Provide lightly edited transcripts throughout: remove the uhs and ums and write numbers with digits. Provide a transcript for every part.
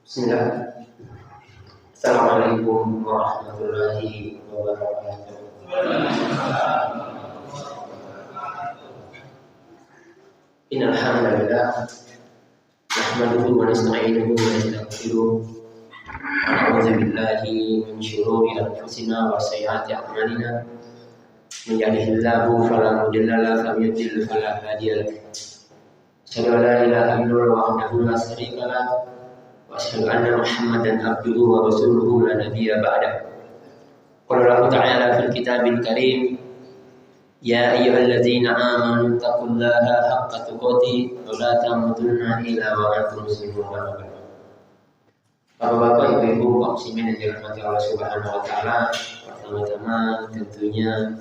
Bismillah. Assalamualaikum warahmatullahi wabarakatuh. Innal hamdalillah nahmaduhu wa nasta'inuhu wa nastaghfiruh. A'udzu billahi min shururi anfusina wa sayyiati a'malina. Man yahdihillahu fala mudilla lahu wa man yudlil fala hadiya lahu. Asyhadu an la ilaha illallah wahdahu la syarika lahu wa asyhadu anna Muhammadan abduhu wa rasuluhu la nabiyya ba'dahu. Qala Allah ta'ala fil kitabil karim, ya ayyuhalladzina amanu taqullaha haqqa tuqatih wa la tamutunna illa wa antum muslimun. Bapak-bapak, ibu-ibu, kaum muslimin yang dirahmati Allah Subhanahu wa taala, pertama-tama tentunya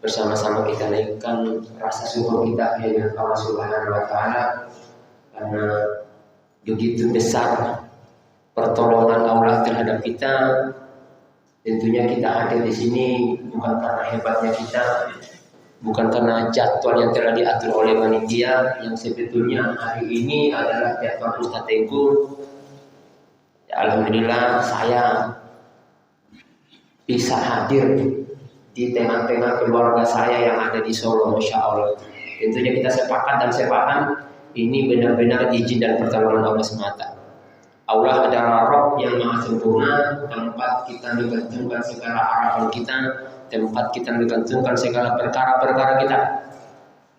bersama-sama kita naikkan rasa syukur kita kepada Allah Subhanahu wa taala karena begitu besar pertolongan Allah terhadap kita. Tentunya kita hadir di sini bukan karena hebatnya kita, bukan karena jadwal yang telah diatur oleh panitia yang sebetulnya hari ini adalah jadwal Ustaz Tengku. Ya, alhamdulillah saya bisa hadir di tengah-tengah keluarga saya yang ada di Solo, Masya Allah. Tentunya kita sepakat dan sepaham ini benar-benar izin dan pertolongan Allah semata. Allah adalah Rabb yang maha sempurna, tempat kita menggantungkan segala harapan kita, tempat kita menggantungkan segala perkara-perkara kita.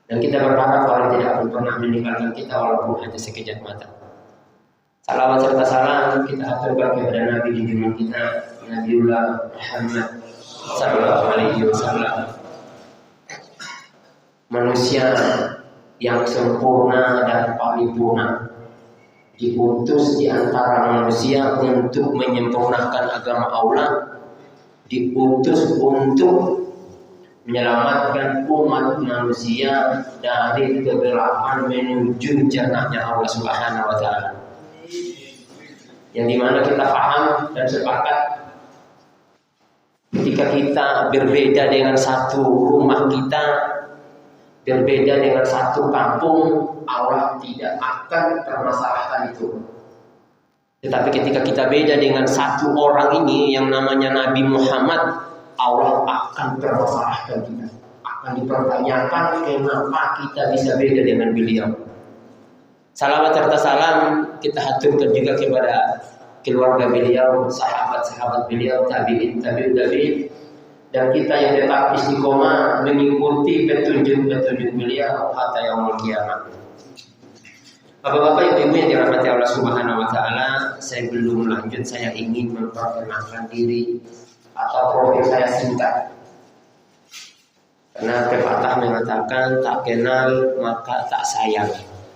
Dan kita berharap Allah tidak akan pernah meninggalkan kita walaupun hanya sekejap mata. Salawat serta salam kita aturkan kepada Nabi junjungan kita, Nabiullah Muhammad sallallahu alaihi wasallam. Manusia yang sempurna dan paripurna, diutus di antara manusia untuk menyempurnakan agama Allah, diutus untuk menyelamatkan umat manusia dari kegelapan menuju jannahnya Allah Subhanahu wa taala. Yang dimana kita paham dan sepakat ketika kita berbeda dengan satu rumah kita, berbeda dengan satu kampung, Allah tidak akan permasalahkan itu. Tetapi ketika kita beda dengan satu orang ini yang namanya Nabi Muhammad, Allah akan permasalahkan kita. Akan dipertanyakan kenapa kita bisa beda dengan beliau. Salawat serta salam kita haturkan juga kepada keluarga beliau, sahabat-sahabat beliau, tabi'in, dan kita yang tetap istiqomah mengikuti petunjuk-petunjuk beliau hatta yaumul qiyamah. Bapak-bapak, ibu-ibu yang dirahmati Allah Subhanahu wa taala, saya belum lanjut, saya ingin memperkenalkan diri atau profil saya singkat. Karena pepatah mengatakan tak kenal maka tak sayang.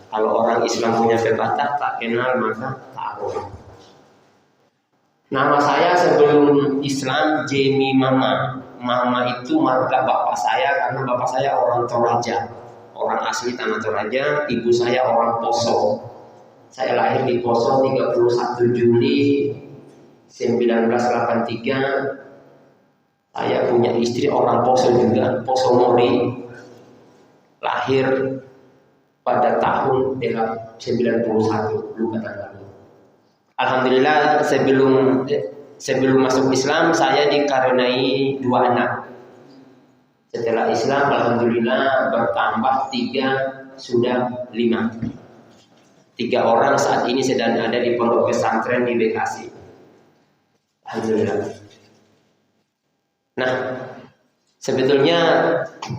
Kalau orang Islam punya pepatah, tak kenal maka tak aruf. Nama saya sebelum Islam Jemi Mama. Mama itu marga bapak saya karena bapak saya orang Toraja, orang asli tanah Toraja. Ibu saya orang Poso. Saya lahir di Poso 31 Juli 1983. Saya punya istri orang Poso juga, Poso Mori. Lahir pada tahun 91, lupa tanggal. Alhamdulillah sebelum masuk Islam saya dikaruniai 2 anak. Setelah Islam alhamdulillah bertambah 3, sudah 5. 3 orang saat ini sedang ada di pondok pesantren di Bekasi. Alhamdulillah. Nah, sebetulnya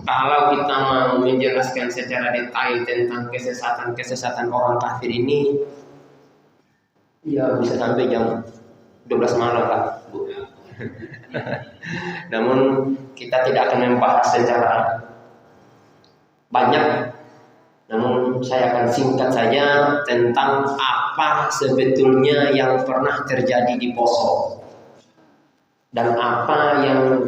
kalau kita mau menjelaskan secara detail tentang kesesatan orang kafir ini, ya bisa sampai jam 12 malam lah, Bu. Namun kita tidak akan membahas secara banyak. Namun saya akan singkat saja tentang apa sebetulnya yang pernah terjadi di Poso dan apa yang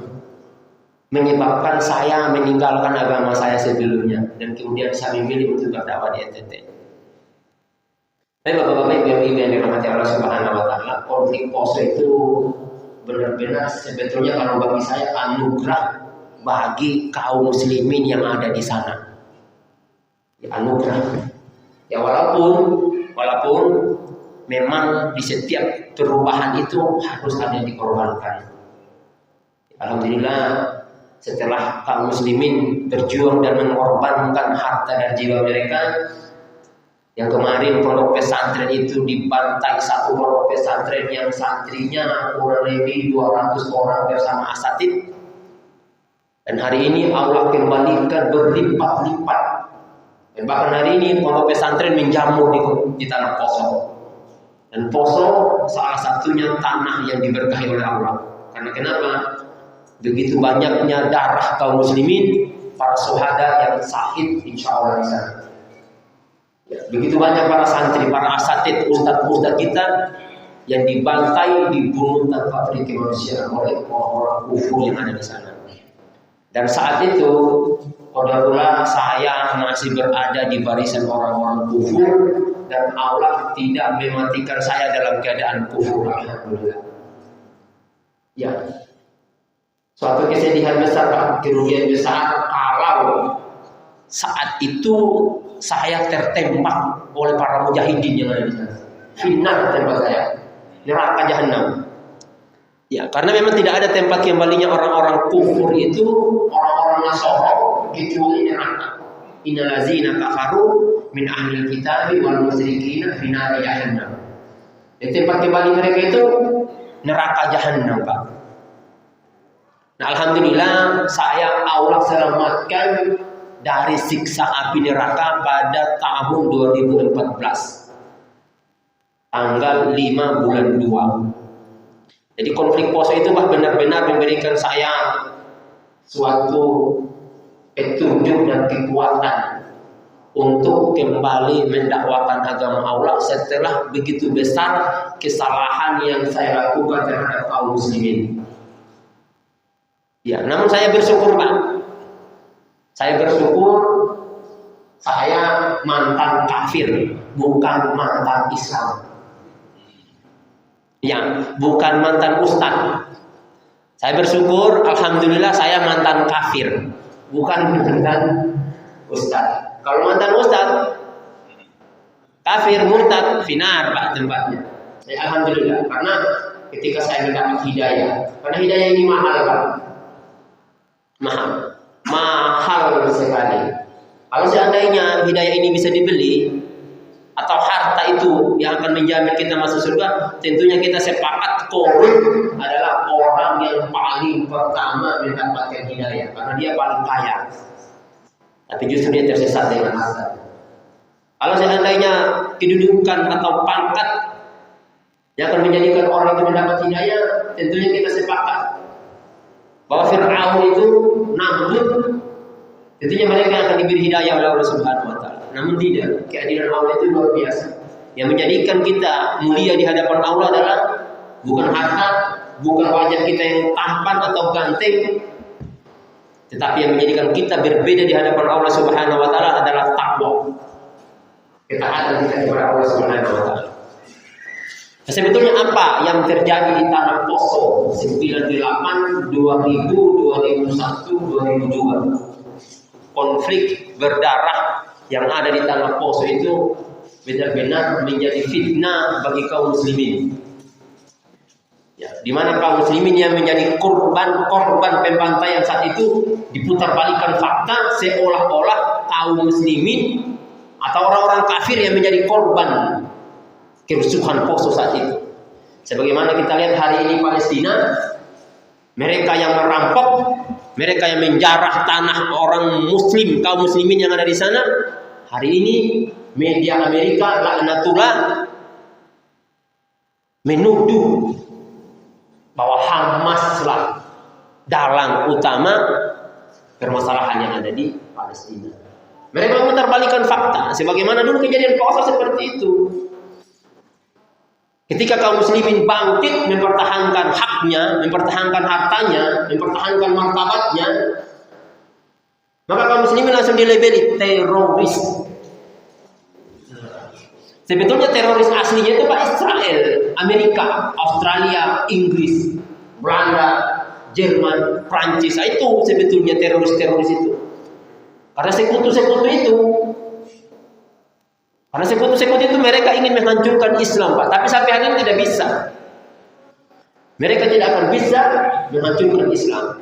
menyebabkan saya meninggalkan agama saya sebelumnya dan kemudian saya memilih untuk berdakwah di NTT. Tapi bapak-bapak, ibu-ibu yang dirahmati Allah Subhanahu wa taala, konflik Poso itu benar-benar sebetulnya kalau bagi saya anugerah bagi kaum muslimin yang ada di sana. Ya, anugerah. Ya walaupun memang di setiap perubahan itu harus ada yang dikorbankan. Alhamdulillah, setelah kaum muslimin berjuang dan mengorbankan harta dan jiwa mereka, yang kemarin pondok pesantren itu dibantai satu pondok pesantren yang santrinya kurang lebih 200 orang bersama asatid, dan hari ini Allah kembalikan berlipat-lipat. Dan bahkan hari ini pondok pesantren menjamur di tanah Poso. Dan Poso salah satunya tanah yang diberkahi oleh Allah. Karena kenapa? Begitu banyaknya darah kaum muslimin, para syuhada yang syahid insya Allah di sana. Ya, begitu banyak para santri, para asatid, ustadz-ustadz kita yang dibantai, dibunuh tanpa beri kemanusiaan oleh orang-orang kufur yang ada di sana. Dan saat itu, qadarullah saya masih berada di barisan orang-orang kufur, dan Allah tidak mematikan saya dalam keadaan kufur. Alhamdulillah. Ya. Suatu kesedihan besar, Pak, kerugian besar kalau saat itu saya tertembak oleh para mujahidin yang ada di sana. Finnar tembak saya, neraka jahanam. Ya, karena memang tidak ada tempat kembalinya orang-orang kufur itu, orang-orang Nasara kecuali neraka. Innal ladzina kafaru min ahlil kitabi wal musyrikina fi nari jahannam. Di tempat kembali mereka itu neraka jahanam, Pak. Nah, alhamdulillah saya Allah selamatkan dari siksa api neraka pada tahun 2014. Tanggal 5 bulan 2. Jadi konflik Poso itu benar-benar memberikan saya suatu petunjuk dan kekuatan untuk kembali mendakwakan agama Allah setelah begitu besar kesalahan yang saya lakukan terhadap kaum muslimin. Ya, namun saya bersyukur, Pak. Saya bersyukur saya mantan kafir, bukan mantan Islam. Ya, bukan mantan ustaz. Saya bersyukur, alhamdulillah saya mantan kafir, bukan mantan ustaz. Kalau mantan ustaz, kafir, murtad, finar, Pak, tempatnya. Ya, alhamdulillah, karena ketika saya mendapat hidayah, karena hidayah ini mahal, Pak. Mahal sekali. Kalau seandainya hidayah ini bisa dibeli, atau harta itu yang akan menjamin kita masuk surga, tentunya kita sepakat Qarun adalah orang yang paling pertama mendapatkan hidayah karena dia paling kaya. Tapi justru dia tersesat dengan harta. Kalau seandainya kedudukan atau pangkat yang akan menjadikan orang itu mendapat hidayah, tentunya kita sepakat bahwa Fir'aun itu Namrud, tentunya mereka akan diberi hidayah oleh Allah Subhanahu wa taala. Namun tidak, keadilan Allah itu luar biasa. Yang menjadikan kita mulia di hadapan Allah adalah bukan harta, bukan wajah kita yang tampan atau ganteng, tetapi yang menjadikan kita berbeda di hadapan Allah Subhanahu wa taala adalah takwa. Ketaatan kita kepada Allah Subhanahu wa taala. Sebetulnya apa yang terjadi di tanah Poso 98, 2000, 2001, 2002? Konflik berdarah yang ada di tanah Poso itu benar-benar menjadi fitnah bagi kaum muslimin. Ya, di mana kaum muslimin yang menjadi korban pembantaian saat itu diputarbalikkan fakta seolah-olah kaum muslimin atau orang-orang kafir yang menjadi korban kerusuhan Poso saat itu. Sebagaimana kita lihat hari ini Palestina, mereka yang merampok, mereka yang menjarah tanah orang muslim, kaum muslimin yang ada di sana. Hari ini media Amerika laknatullah menuduh bahwa Hamaslah dalang utama permasalahan yang ada di Palestina. Mereka memutarbalikkan fakta, sebagaimana dulu kejadian Poso seperti itu. Ketika kaum muslimin bangkit mempertahankan haknya, mempertahankan hartanya, mempertahankan martabatnya, maka kaum muslimin langsung dilabeli teroris. Sebetulnya teroris aslinya itu Pak Israel, Amerika, Australia, Inggris, Belanda, Jerman, Prancis. Itu sebetulnya teroris itu. Karena sekutu-sekutu itu Karena sekutu-sekutu itu mereka ingin menghancurkan Islam, Pak. Tapi sampai hari ini tidak bisa. Mereka tidak akan bisa menghancurkan Islam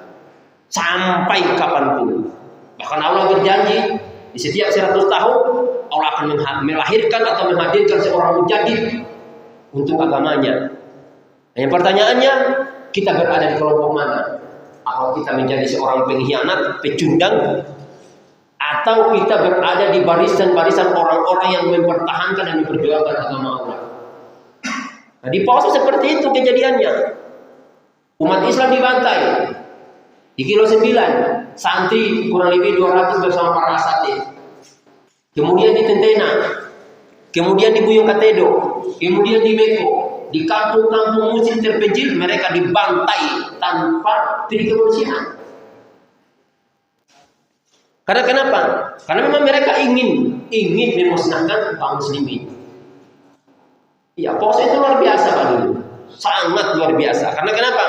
sampai kapanpun. Bahkan Allah berjanji di setiap 100 tahun Allah akan melahirkan atau menghadirkan seorang mujahid untuk agamanya. Yang pertanyaannya, kita berada di kelompok mana? Apakah kita menjadi seorang pengkhianat, pecundang, atau kita berada di barisan-barisan orang-orang yang mempertahankan dan memperjuangkan agama Allah? Nah, di Poso seperti itu kejadiannya. Umat Islam dibantai. Di Kilo 9, santri kurang lebih 200 bersama para asatid. Kemudian di Tentena, kemudian di Buyung Katedo, kemudian di Meko, di kampung-kampung muslim terpencil mereka dibantai tanpa diri kemanusiaan. Karena kenapa? Karena memang mereka ingin memusnahkan kaum muslimin. Ya, Poso itu luar biasa Pak dulu. Sangat luar biasa. Karena kenapa?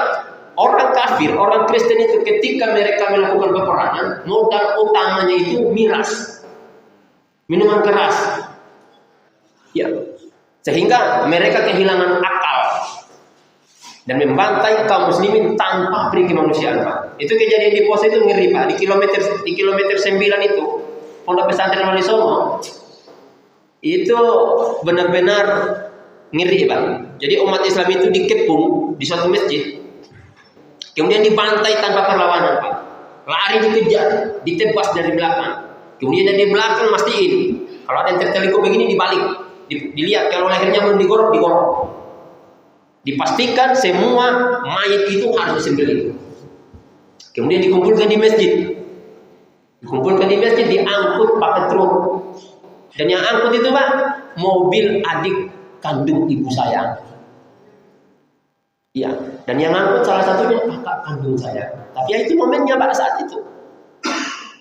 Orang kafir, orang Kristen itu ketika mereka melakukan peperangan, modal utamanya itu miras. Minuman keras. Ya. Sehingga mereka kehilangan akal dan membantai kaum muslimin tanpa peri kemanusiaan, Pak. Itu kejadian di Poso itu ngeri, Pak. Di kilometer 9 itu, Pondok Pesantren Wali Songo. Itu benar-benar ngeri, Pak. Jadi umat Islam itu dikepung di suatu masjid. Kemudian dibantai tanpa perlawanan, Pak. Lari dikejar, ditebas dari belakang. Kemudian dari belakang mastiin. Kalau ada yang tertelikuk begini dibalik. Dilihat kalau lehernya belum digorok. Dipastikan semua mayat itu harus disembelih. Kemudian dikumpulkan di masjid. Diangkut pakai truk. Dan yang angkut itu, Pak, mobil adik kandung ibu saya. Iya, dan yang angkut salah satunya kakak kandung saya. Tapi ya itu momennya Pak saat itu.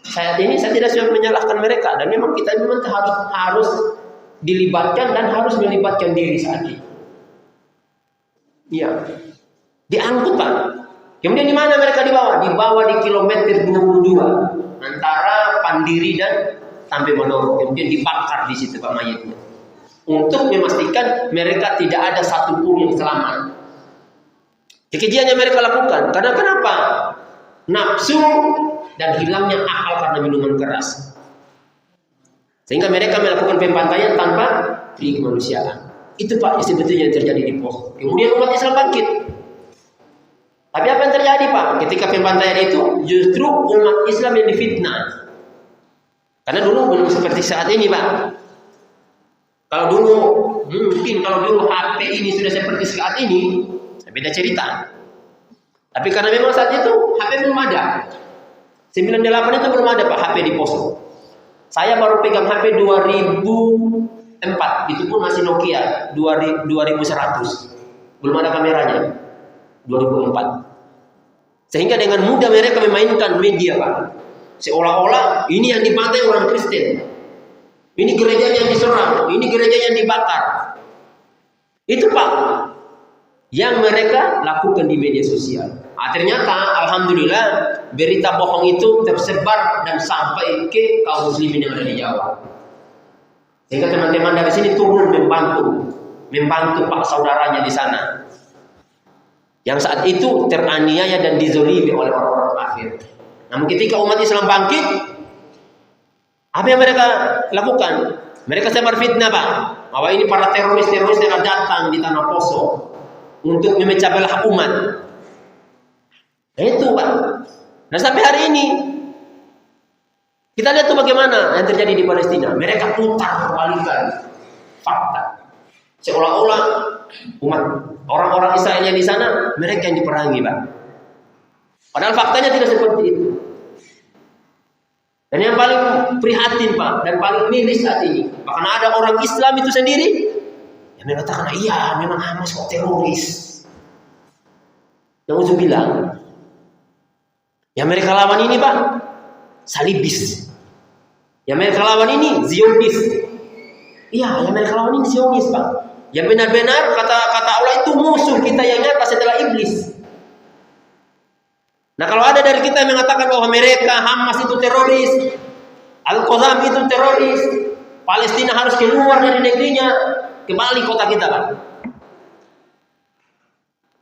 Saat ini saya tidak siap menyalahkan mereka, dan memang kita harus dilibatkan dan harus melibatkan diri saat ini. Iya, diangkut Pak. Kemudian di mana mereka dibawa? Dibawa di kilometer 22 antara Pandiri dan sampai Manoro. Kemudian dibakar di situ Pak mayatnya. Untuk memastikan mereka tidak ada satupun yang selamat. Kekejian yang mereka lakukan. Karena kenapa? Nafsu dan hilangnya akal karena minuman keras. Sehingga mereka melakukan pembantaian tanpa kemanusiaan. Itu Pak sebetulnya yang terjadi di Poso. Kemudian umat Islam bangkit. Tapi apa yang terjadi Pak? Ketika pembantaian itu justru umat Islam yang difitnah. Karena dulu belum seperti saat ini Pak. Kalau dulu HP ini sudah seperti saat ini, beda cerita. Tapi karena memang saat itu HP belum ada. 98 itu belum ada Pak HP di Poso. Saya baru pegang HP 2004, itu pun masih Nokia 2100. Belum ada kameranya. 2004. Sehingga dengan mudah mereka memainkan media Pak. Seolah-olah ini yang dibantai orang Kristen. Ini gereja yang diserang, ini gereja yang dibakar. Itu Pak yang mereka lakukan di media sosial. Ternyata alhamdulillah berita bohong itu tersebar dan sampai ke kaum muslimin yang ada di Jawa. Sehingga teman-teman dari sini turun membantu Pak saudaranya di sana. Yang saat itu teraniaya dan dizolimi oleh orang-orang kafir. Namun ketika umat Islam bangkit, apa yang mereka lakukan? Mereka sebar fitnah Pak, bahwa ini para teroris yang datang di tanah Poso untuk memecah belah umat. Nah itu Pak. Nah sampai hari ini kita lihat tuh bagaimana yang terjadi di Palestina. Mereka putar balikan fakta. Seolah-olah umat orang-orang Israel yang di sana mereka yang diperangi Pak. Padahal faktanya tidak seperti itu. Dan yang paling prihatin Pak dan paling miris saat ini, bahkan ada orang Islam itu sendiri yang mengatakan iya memang Hamas kok teroris. Yang bilang yang mereka lawan ini Pak salibis. Yang mereka lawan ini Zionis. Iya, yang mereka lawan ini Zionis Pak. Yang benar-benar kata Allah itu musuh kita yang nyata setelah iblis. Nah kalau ada dari kita yang mengatakan bahwa mereka Hamas itu teroris, Al-Qassam itu teroris, Palestina harus keluar dari negerinya, kembali kota kita, Pak.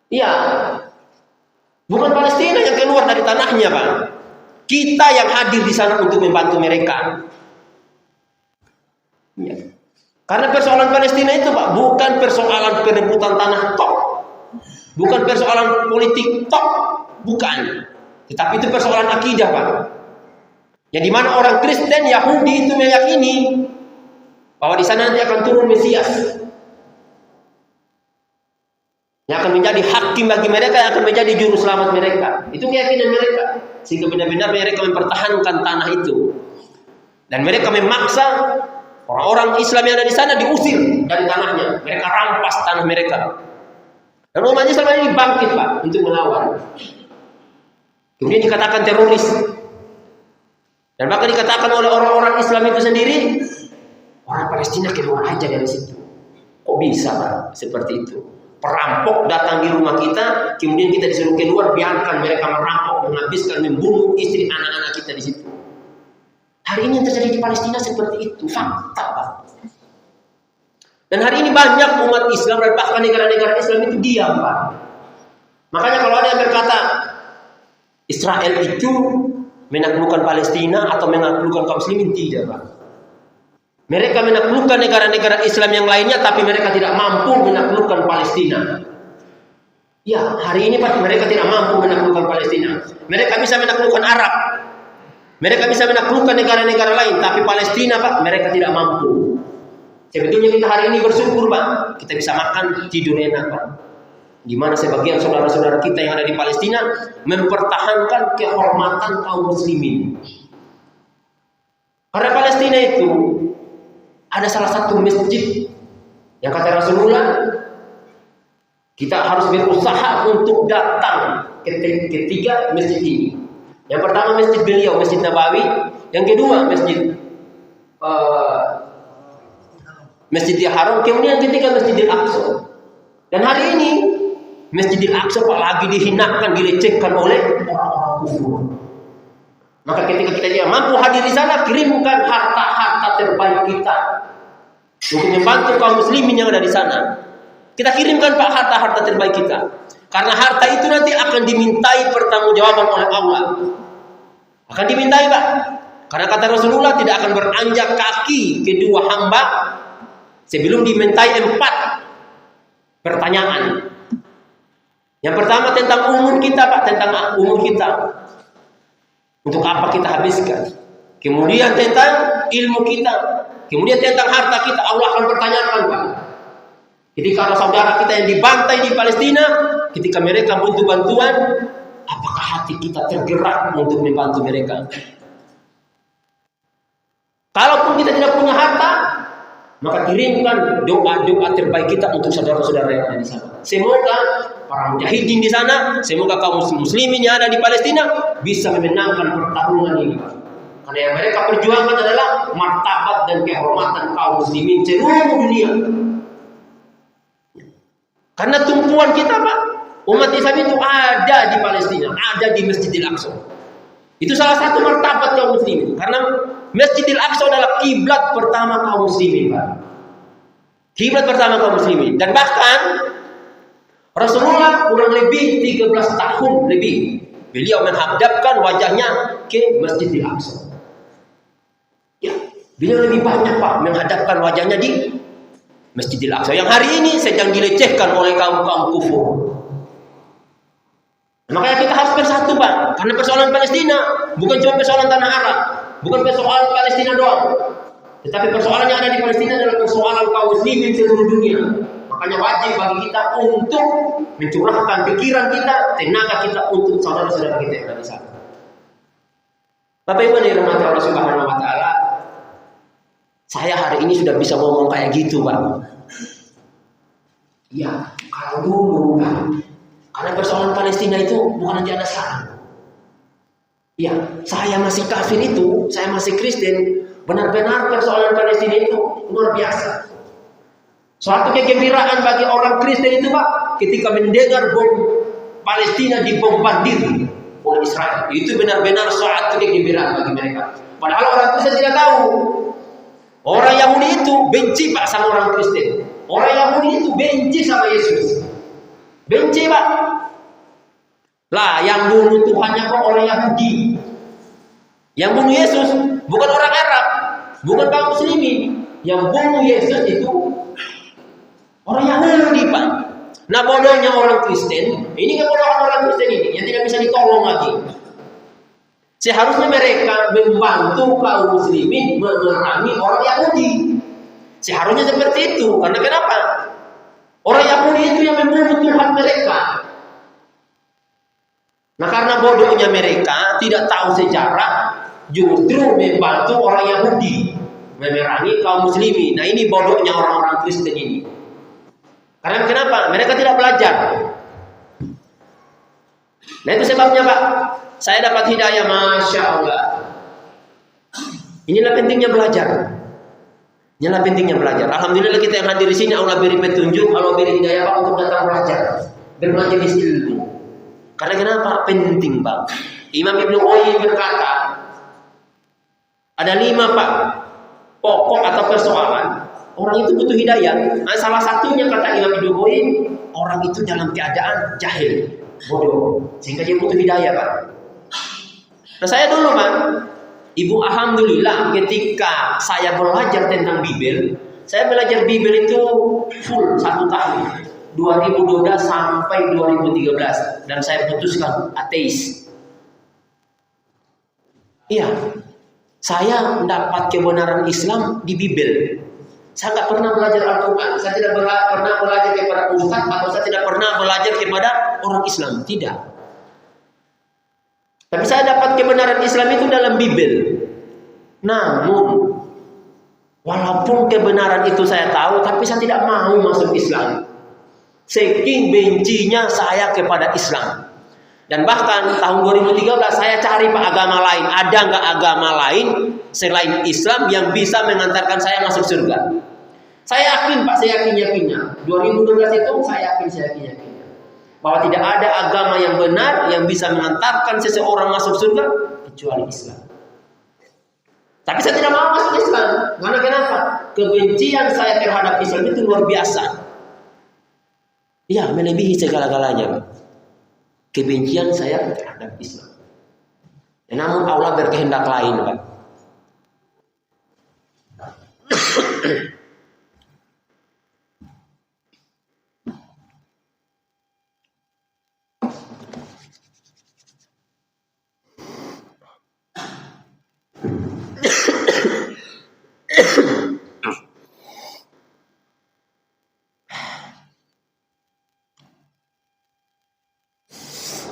Iya. Bukan Palestina yang keluar dari tanahnya, Pak. Kita yang hadir di sana untuk membantu mereka. Ya. Karena persoalan Palestina itu, Pak, bukan persoalan perebutan tanah tok. Bukan persoalan politik tok, bukan. Tetapi itu persoalan akidah, Pak. Yang dimana orang Kristen, Yahudi itu meyakini bahwa di sana nanti akan turun Mesias. Yang akan menjadi hakim bagi mereka, yang akan menjadi juru selamat mereka. Itu keyakinan mereka. Sehingga benar-benar mereka mempertahankan tanah itu. Dan mereka memaksa orang-orang Islam yang ada di sana diusir dari tanahnya. Mereka rampas tanah mereka. Dan umat Islam ini bangkit, Pak, untuk melawan. Kemudian dikatakan teroris. Dan bahkan dikatakan oleh orang-orang Islam itu sendiri, orang Palestina keluar aja dari situ. Kok bisa, Pak, seperti itu? Perampok datang di rumah kita, kemudian kita disuruh keluar, biarkan mereka merampok, menghabiskan, membunuh istri anak-anak kita di situ. Hari ini yang terjadi di Palestina seperti itu, fakta, Pak. Dan hari ini banyak umat Islam dan bahkan negara-negara Islam itu diam, Pak. Makanya kalau ada yang berkata Israel itu menaklukkan Palestina atau menaklukkan kaum muslimin, tidak, Pak. Mereka menaklukkan negara-negara Islam yang lainnya, tapi mereka tidak mampu menaklukkan Palestina. Ya, hari ini, Pak, mereka tidak mampu menaklukkan Palestina. Mereka bisa menaklukkan Arab. Mereka bisa menaklukkan negara-negara lain, tapi Palestina, Pak, mereka tidak mampu. Sebetulnya kita hari ini bersyukur, Pak. Kita bisa makan, tidur enak, Pak. Di mana sebagian saudara-saudara kita yang ada di Palestina mempertahankan kehormatan kaum muslimin. Karena Palestina itu ada salah satu masjid yang kata Rasulullah kita harus berusaha untuk datang ke tiga masjid ini. Yang pertama masjid beliau, Masjid Nabawi. Yang kedua Masjidil Haram. Kemudian yang ketiga Masjidil Aqsa. Dan hari ini Masjidil Aqsa, Pak, lagi dihinakan, dilecehkan oleh orang-orang kufur. Maka ketika kita tidak mampu hadir di sana, kirimkan harta-harta terbaik kita untuk membantu kaum muslimin yang ada di sana. Kita kirimkan, Pak, harta-harta terbaik kita. Karena harta itu nanti akan dimintai pertanggungjawaban oleh Allah. Akan dimintai, Pak. Karena kata Rasulullah tidak akan beranjak kaki kedua hamba sebelum dimintai 4 pertanyaan. Yang pertama tentang umur kita, Pak, tentang umur kita. Untuk apa kita habiskan? Kemudian tentang ilmu kita. Kemudian tentang harta kita, Allah akan pertanyakan, Pak. Jadi kalau saudara kita yang dibantai di Palestina, ketika mereka butuh bantuan, apakah hati kita tergerak untuk membantu mereka? Kalaupun kita tidak punya harta, maka kirimkan doa-doa terbaik kita untuk saudara-saudara yang ada di sana. Semoga para mujahidin di sana, semoga kaum muslimin yang ada di Palestina bisa memenangkan pertarungan ini. Karena yang mereka perjuangkan adalah martabat dan kehormatan kaum muslimin seluruh dunia. Karena tumpuan kita, Pak, umat Islam itu ada di Palestina, ada di Masjidil Aqsa. Itu salah satu martabat kaum muslimin. Karena Masjidil Aqsa adalah kiblat pertama kaum muslimin, Pak. Kiblat pertama kaum muslimin. Dan bahkan Rasulullah kurang lebih 13 tahun lebih beliau menghadapkan wajahnya ke Masjidil Aqsa. Ya, beliau lebih banyak, Pak, menghadapkan wajahnya di Masjidil Aqsa yang hari ini sedang dilecehkan oleh kaum-kaum kufur. Makanya kita harus bersatu, Pak. Karena persoalan Palestina bukan cuma persoalan tanah Arab, bukan persoalan Palestina doang. Tetapi persoalan yang ada di Palestina adalah persoalan kaum muslimin seluruh dunia. Makanya wajib bagi kita untuk mencurahkan pikiran kita, tenaga kita untuk saudara-saudara kita yang ada di sana. Bapak Ibu yang dirahmati Allah Subhanahu wa taala, saya hari ini sudah bisa ngomong kayak gitu, Pak. Ya, kalau dulu, Pak, karena persoalan Palestina itu bukan nanti ada sekarang. Ya, saya masih kafir itu, saya masih Kristen, benar-benar persoalan Palestina itu luar biasa. Suatu kegembiraan bagi orang Kristen itu, Pak, ketika mendengar bom Palestina dibombardir oleh Israel. Itu benar-benar suatu kegembiraan bagi mereka. Padahal orang Kristen tidak tahu. Orang Yahudi itu benci Pak sama orang Kristen. Orang Yahudi itu benci sama Yesus. Benci Pak. Lah yang bunuh Tuhannya kok orang Yahudi. Yang bunuh Yesus bukan orang Arab, bukan kaum muslimin. Yang bunuh Yesus itu orang Yahudi Pak. Nah bodohnya orang Kristen, ini kebodohan orang Kristen ini yang tidak bisa ditolong lagi. Seharusnya mereka membantu kaum muslimin memerangi orang Yahudi. Seharusnya seperti itu. Karena kenapa? Orang Yahudi itu yang membunuh Tuhan mereka. Nah karena bodohnya mereka tidak tahu sejarah, justru membantu orang Yahudi memerangi kaum muslimin. Nah ini bodohnya orang-orang Kristen ini. Karena kenapa? Mereka tidak belajar. Nah itu sebabnya Pak, saya dapat hidayah, Masya Allah. Inilah pentingnya belajar. Inilah pentingnya belajar. Alhamdulillah kita yang hadir di sini, Allah beri petunjuk, Allah beri hidayah Pak untuk datang belajar, bermajelis ilmu. Karena kenapa? Penting Pak. Imam Ibnu Qayyim berkata, ada 5 Pak pokok atau persoalan. Orang itu butuh hidayah. Nah, salah satunya kata Imam Ibnu Qayyim, orang itu dalam keadaan jahil, bodoh, sehingga dia butuh hidayah Pak. Nah saya dulu Pak, Ibu alhamdulillah ketika saya belajar tentang Bible, saya belajar Bible itu full 1 tahun, 2012 sampai 2013, dan saya putuskan ateis. Iya, saya mendapat kebenaran Islam di Bible. Saya nggak pernah belajar Al-Quran, saya tidak pernah belajar kepada ustaz, atau saya tidak pernah belajar kepada orang Islam, tidak. Tapi saya dapat kebenaran Islam itu dalam Bible. Namun, walaupun kebenaran itu saya tahu, tapi saya tidak mau masuk Islam. Saking bencinya saya kepada Islam. Dan bahkan tahun 2013 saya cari Pak agama lain. Ada nggak agama lain selain Islam yang bisa mengantarkan saya masuk surga? Saya yakin Pak, saya yakin-yakinnya. 2012 itu saya yakin-yakinnya bahwa tidak ada agama yang benar yang bisa mengantarkan seseorang masuk surga kecuali Islam. Tapi saya tidak mau masuk Islam. Karena kenapa? Kebencian saya terhadap Islam itu luar biasa. Ya, melebihi segala-galanya Pak. Kebencian saya terhadap Islam. Namun Allah berkehendak lain Pak.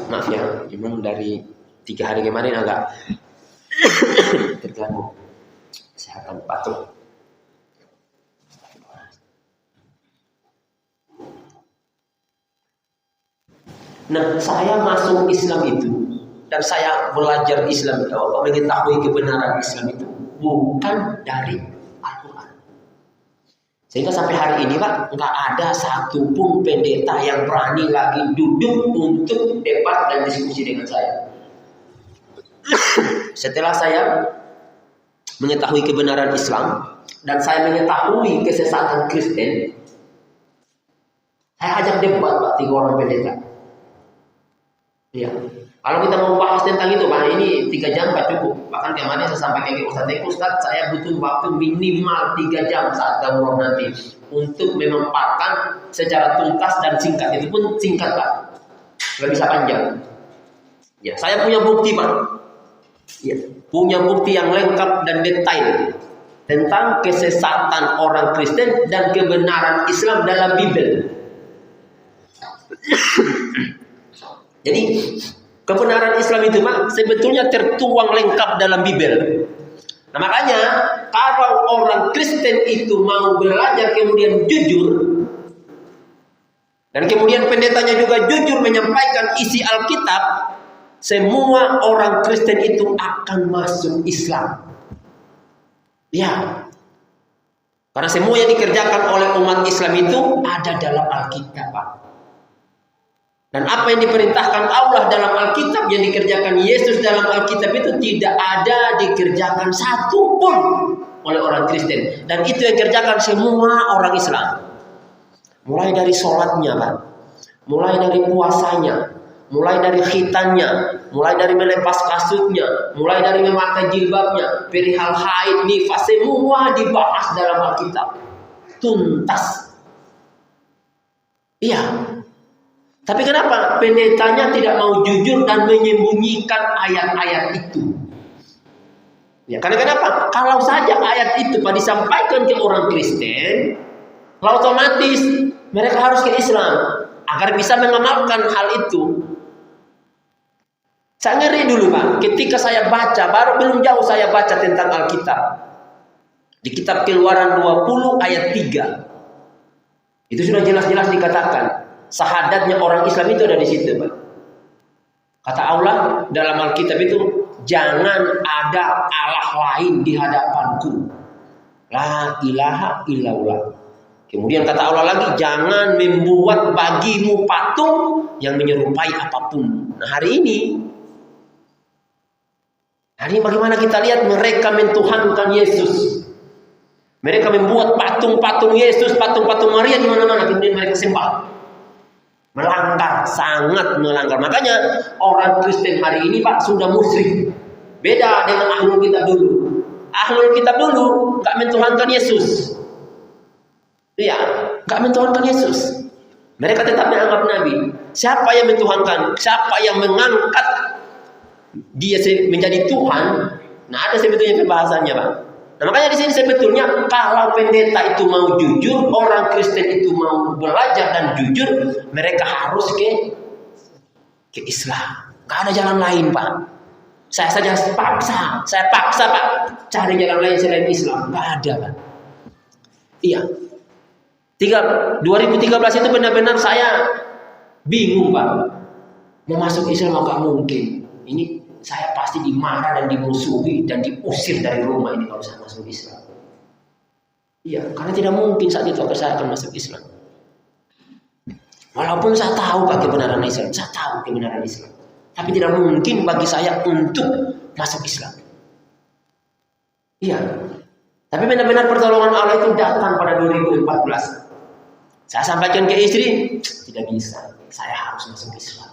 Maaf ya, memang dari 3 hari kemarin agak terganggu kesehatan batuk. Nah, saya masuk Islam itu dan saya belajar Islam itu, mengetahui kebenaran Islam itu bukan dari Al-Quran. Sehingga sampai hari ini Pak, nggak ada satupun pendeta yang berani lagi duduk untuk debat dan diskusi dengan saya. Setelah saya mengetahui kebenaran Islam dan saya mengetahui kesesatan Kristen, saya ajak debat Pak 3 orang pendeta. Iya. Kalau kita mau bahas tentang itu Pak, ini 3 jam Pak cukup. Bahkan kemarin saya sampaikan ke Ustaz, saya butuh waktu minimal 3 jam saat daurah nanti untuk memaparkan secara tuntas dan singkat. Itu pun singkat Pak, nggak bisa panjang. Ya, saya punya bukti Pak. Ya, punya bukti yang lengkap dan detail tentang kesesatan orang Kristen dan kebenaran Islam dalam Bible. Jadi kebenaran Islam itu Pak sebetulnya tertuang lengkap dalam Bible. Nah makanya kalau orang Kristen itu mau belajar kemudian jujur, dan kemudian pendetanya juga jujur menyampaikan isi Alkitab, semua orang Kristen itu akan masuk Islam. Ya, karena semua yang dikerjakan oleh umat Islam itu ada dalam Alkitab Pak. Dan apa yang diperintahkan Allah dalam Alkitab, yang dikerjakan Yesus dalam Alkitab itu tidak ada dikerjakan satu pun oleh orang Kristen. Dan itu yang kerjakan semua orang Islam. Mulai dari sholatnya, Pak. Mulai dari puasanya. Mulai dari khitannya. Mulai dari melepas kasutnya. Mulai dari memakai jilbabnya. Perihal haid, nifas, semua dibahas dalam Alkitab. Tuntas. Iya. Tapi kenapa pendetanya tidak mau jujur dan menyembunyikan ayat-ayat itu? Ya, karena kenapa? Kalau saja ayat itu disampaikan ke orang Kristen, otomatis mereka harus ke Islam agar bisa mengamalkan hal itu. Saya ngeri dulu, Pak. Ketika saya baca, belum jauh saya baca tentang Alkitab. Di kitab Keluaran 20 ayat 3. Itu sudah jelas-jelas dikatakan. Sahadatnya orang Islam itu ada di situ, Pak. Kata Allah dalam Alkitab itu, jangan ada Allah lain di hadapanku. La ilaha illallah. Kemudian kata Allah lagi, jangan membuat bagimu patung yang menyerupai apapun. Nah, hari ini bagaimana kita lihat mereka mentuhankan Yesus. Mereka membuat patung-patung Yesus, patung-patung Maria di mana-mana, kemudian mereka sembah. Melanggar, sangat melanggar. Makanya orang Kristen hari ini, Pak, sudah musyrik. Beda dengan ahlul kitab dulu. Ahlul kitab dulu enggak mentuhankan Yesus. Iya, enggak mentuhankan Yesus. Mereka tetap menganggap nabi. Siapa yang mentuhankan? Siapa yang mengangkat dia menjadi Tuhan? Nah, ada sebetulnya pembahasannya, Pak. Nah, makanya di sini sebetulnya kalau pendeta itu mau jujur, orang Kristen itu mau belajar dan jujur, mereka harus ke Islam. Gak ada jalan lain, Pak. Saya saja paksa, Pak, cari jalan lain selain Islam. Gak ada, Pak. Iya. 2013 itu benar-benar saya bingung, Pak. Mau masuk Islam gak mungkin. Ini saya pasti dimarah dan dimusuhi dan diusir dari rumah ini kalau saya masuk Islam. Iya, karena tidak mungkin saat itu saya akan masuk Islam. Walaupun saya tahu kebenaran Islam, tapi tidak mungkin bagi saya untuk masuk Islam. Iya, tapi benar-benar pertolongan Allah itu datang pada 2014. Saya sampaikan ke istri, tidak bisa, saya harus masuk Islam.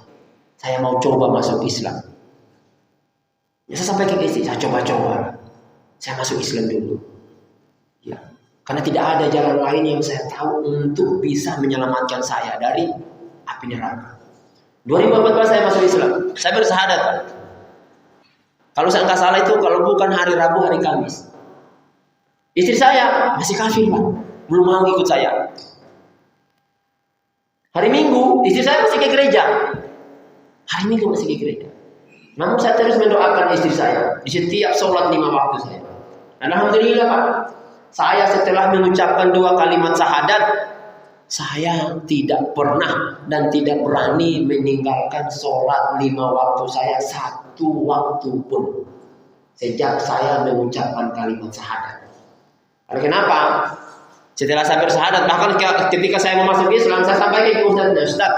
Saya mau coba masuk Islam. Ya, saya sampaikan ke istri, saya coba-coba. Saya masuk Islam dulu. Ya, karena tidak ada jalan lain yang saya tahu untuk bisa menyelamatkan saya dari api neraka. 2014 saya masuk Islam. Saya bersahadat. Kalau saya nggak salah itu kalau bukan hari Rabu, hari Kamis. Istri saya masih kafir, Pak. Belum mau ikut saya. Hari Minggu istri saya masih ke gereja. Hari Minggu masih ke gereja. Namun saya terus mendoakan istri saya di setiap sholat 5 waktu saya. Dan alhamdulillah, Pak, saya setelah mengucapkan 2 kalimat syahadat, saya tidak pernah dan tidak berani meninggalkan sholat 5 waktu saya 1 waktu pun sejak saya mengucapkan kalimat syahadat. Karena kenapa? Setelah saya bersyahadat, bahkan ketika saya mau masuk Islam, saya sampaikan ke Ustaz,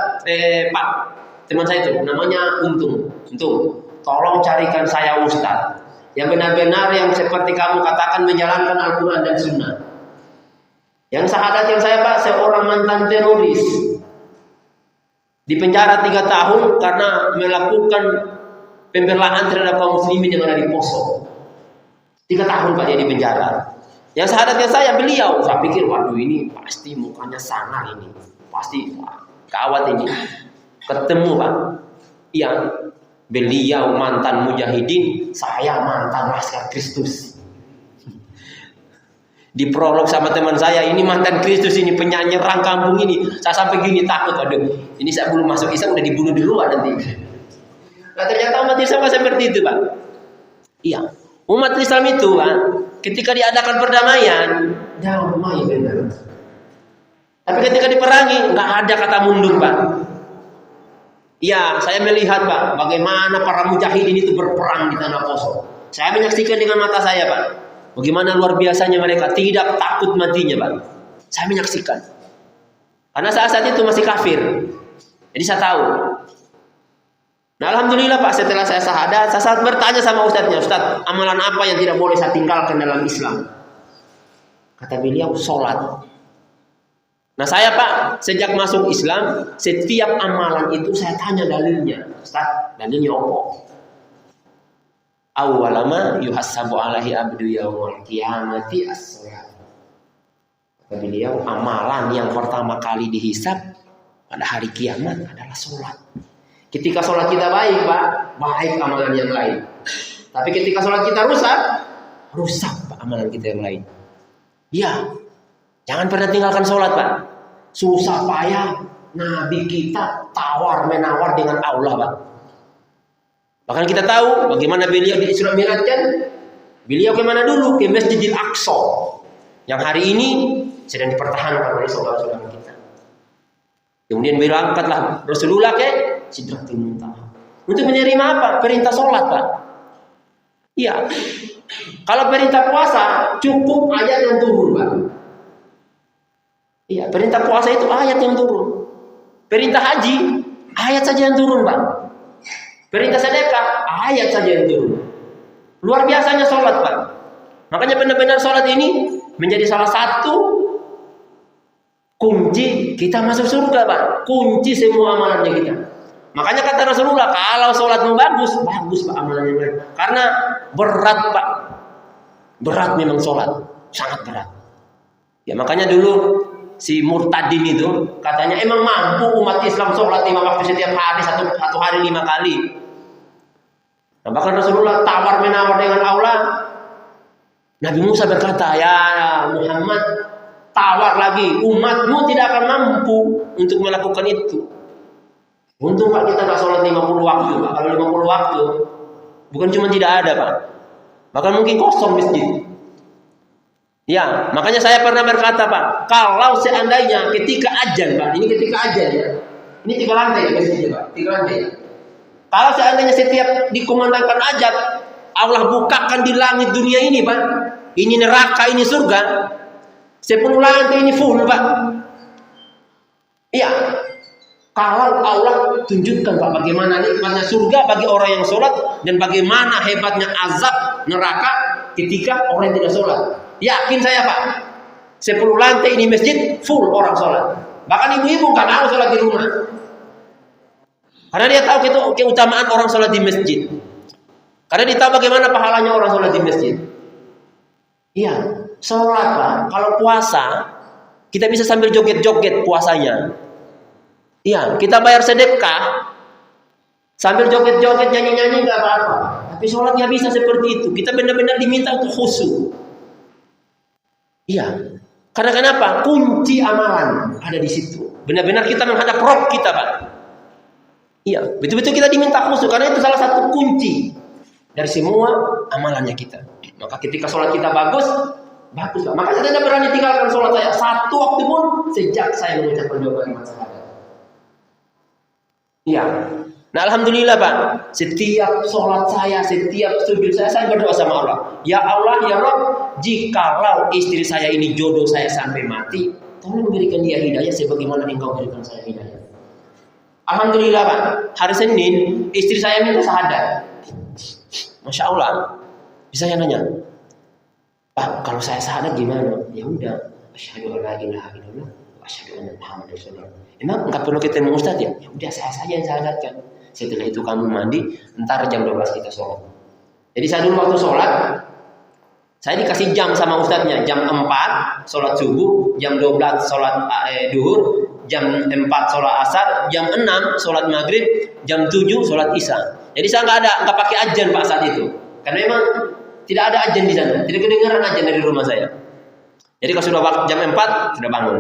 Pak, teman saya itu namanya Untung, tolong carikan saya Ustaz yang benar-benar yang seperti kamu katakan menjalankan Al-Quran dan Sunnah. Yang syahadat yang saya, Pak, seorang mantan teroris di penjara 3 tahun karena melakukan pembelaan terhadap kaum muslimin yang ada di Poso. 3 tahun, Pak, dia di penjara. Yang syahadatnya saya beliau, saya pikir waduh ini pasti mukanya sangar ini, pasti kawat ini. Ketemu, Pak, yang beliau mantan mujahidin, saya mantan laskar Kristus. Di prolog sama teman saya, ini mantan Kristus, ini penyerang kampung ini. Saya sampai gini takut, aduh, ini saya belum masuk Islam udah dibunuh duluan nanti. Nah, ternyata umat Islam seperti itu, Pak. Iya, umat Islam itu, Pak, ketika diadakan perdamaian, damai benar. Tapi ketika diperangi, nggak ada kata mundur, Pak. Ya, saya melihat, Pak, bagaimana para mujahidin itu berperang di tanah Poso. Saya menyaksikan dengan mata saya, Pak, bagaimana luar biasanya mereka tidak takut matinya, Pak. Saya menyaksikan. Karena saat itu masih kafir. Jadi saya tahu. Nah, alhamdulillah, Pak, setelah saya syahadat, saya bertanya sama ustadznya, Ustadz, amalan apa yang tidak boleh saya tinggalkan dalam Islam? Kata beliau, sholat. Nah saya Pak, sejak masuk Islam, setiap amalan itu saya tanya dalilnya. Ustaz, dalilnya apa? Awwalama yuhassabu alaihi abdu yaumul qiyamati as-shalah. Kata beliau, amalan yang pertama kali dihisab pada hari kiamat adalah sholat. Ketika sholat kita baik Pak, baik amalan yang lain. Tapi ketika sholat kita rusak, rusak Pak amalan kita yang lain. Ya, jangan pernah tinggalkan sholat Pak. Susah payah Nabi kita tawar menawar dengan Allah Pak. Bahkan kita tahu bagaimana beliau di Isra Mi'rajkan. Beliau kemana dulu? Ke Masjidil Aqsa, yang hari ini sedang dipertahankan oleh saudara-saudara kita. Kemudian berangkatlah Rasulullah ke Sidratul Muntaha untuk menerima apa? Perintah sholat Pak. Iya. Kalau perintah puasa cukup ayat yang turun Pak. Iya, perintah puasa itu ayat yang turun. Perintah haji ayat saja yang turun Pak. Perintah sedekah ayat saja yang turun. Luar biasanya sholat Pak. Makanya benar-benar sholat ini menjadi salah satu kunci kita masuk surga Pak. Kunci semua amalannya kita. Makanya kata Rasulullah, kalau sholatmu bagus, bagus Pak amalannya. Karena berat Pak. Berat memang sholat. Sangat berat. Ya makanya dulu si Murtadin itu katanya emang mampu umat Islam sholat 5 waktu setiap hari, satu hari 5 kali. Nah, bahkan Rasulullah tawar menawar dengan Allah. Nabi Musa berkata, ya Muhammad, tawar lagi, umatmu tidak akan mampu untuk melakukan itu. Untung Pak kita nggak sholat 50 waktu Pak. Kalau 50 waktu bukan cuma tidak ada Pak, bahkan mungkin kosong masjid. Ya, makanya saya pernah berkata Pak, kalau seandainya ketika ajan Pak, ini ketika ajan ya, ini 3 lantai ya masjidnya Pak, 3 lantai. Kalau seandainya setiap dikumandangkan ajan, Allah bukakan di langit dunia ini Pak, ini neraka, ini surga, 10 lantai ini full Pak. Iya, kalau Allah tunjukkan Pak bagaimana nikmatnya surga bagi orang yang sholat dan bagaimana hebatnya azab neraka ketika orang yang tidak sholat. Yakin saya Pak, 10 lantai ini masjid full orang sholat. Bahkan ibu-ibu nggak mau sholat di rumah, karena dia tahu itu keutamaan orang sholat di masjid. Karena dia tahu bagaimana pahalanya orang sholat di masjid. Iya, sholat Pak. Kalau puasa, kita bisa sambil joget-joget puasanya. Iya, kita bayar sedekah sambil joget-joget, nyanyi-nyanyi nggak apa-apa. Tapi sholat nggak bisa seperti itu. Kita benar-benar diminta untuk khusyuk. Iya, karena kenapa? Kunci amalan ada di situ. Benar-benar kita menghadap Rob kita Pak. Iya, betul-betul kita diminta khusyuk karena itu salah satu kunci dari semua amalannya kita. Maka ketika sholat kita bagus Pak. Maka saya tidak berani tinggalkan sholat saya satu waktu pun sejak saya mengucapkan 2 kalimat syahadat. Iya. Nah alhamdulillah Pak, setiap sholat saya, setiap sujud saya berdoa sama Allah. Ya Allah, ya Rabb, jikalau istri saya ini jodoh saya sampai mati, tolong berikan dia hidayah sebagaimana Engkau berikan saya hidayah. Alhamdulillah Pak, hari Senin istri saya minta syahadat. Masya Allah. Bisa saya nanya, Pak, kalau saya syahadat gimana? Ya udah, asyhadu an la ilaha illallah wa asyhadu anna Muhammadar Rasulullah. Emang enggak perlu ketemu ustaz ya? Ya udah saya saja yang syahadatkan. Setelah itu kamu mandi, entar jam 12 kita sholat. Jadi saya dulu waktu sholat, saya dikasih jam sama ustadznya, jam 4 sholat subuh, jam 12 sholat duhur, jam 4 sholat asar, jam 6 sholat maghrib, jam 7 sholat isya. Jadi saya nggak pakai ajan Pak saat itu, karena memang tidak ada ajan di sana, tidak kedengaran ajan dari rumah saya. Jadi kalau sudah jam 4 sudah bangun,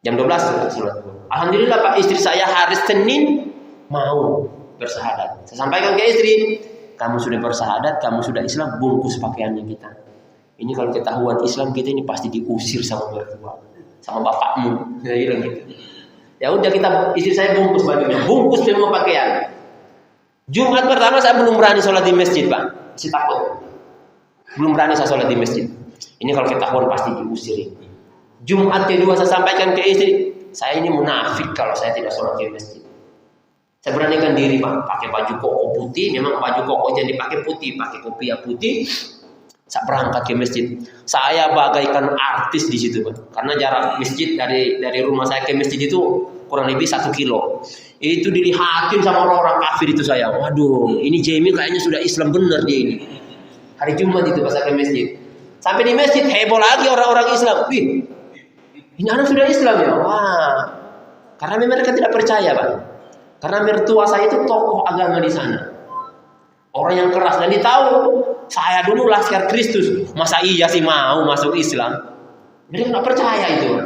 jam 12 sholat duhur. Alhamdulillah Pak, istri saya hari Senin mau bersyahadat. Saya sampaikan ke istri, kamu sudah bersyahadat, kamu sudah Islam, bungkus pakaiannya kita. Ini kalau ketahuan Islam kita ini pasti diusir sama mertua, sama bapakmu. Gitu. Ya udah kita, istri saya bungkus bajunya, bungkus semua pakaian. Jumat pertama saya belum berani sholat di masjid Pak, masih takut. Belum berani saya sholat di masjid. Ini kalau ketahuan pasti diusir. Jumat kedua saya sampaikan ke istri, saya ini munafik kalau saya tidak sholat di masjid. Saya beranikan diri Pak, pakai baju koko putih, memang baju koko yang dipakai putih, pakai kopiah putih, Saya berangkat ke masjid. Saya bagaikan artis di situ, Pak. Karena jarak masjid dari rumah saya ke masjid itu kurang lebih 1 kilo. Itu dilihatin sama orang-orang kafir itu saya. Waduh, ini Jamie kayaknya sudah Islam benar dia ini. Hari Jumat itu pas saya ke masjid. Sampai di masjid heboh lagi orang-orang Islam. Wih, ini anak sudah Islam ya? Wah. Karena mereka tidak percaya, Pak. Karena mertua saya itu tokoh agama di sana. Orang yang keras dan ditahu. Saya dulu laskar Kristus, masa iya sih mau masuk Islam? Mereka nggak percaya itu.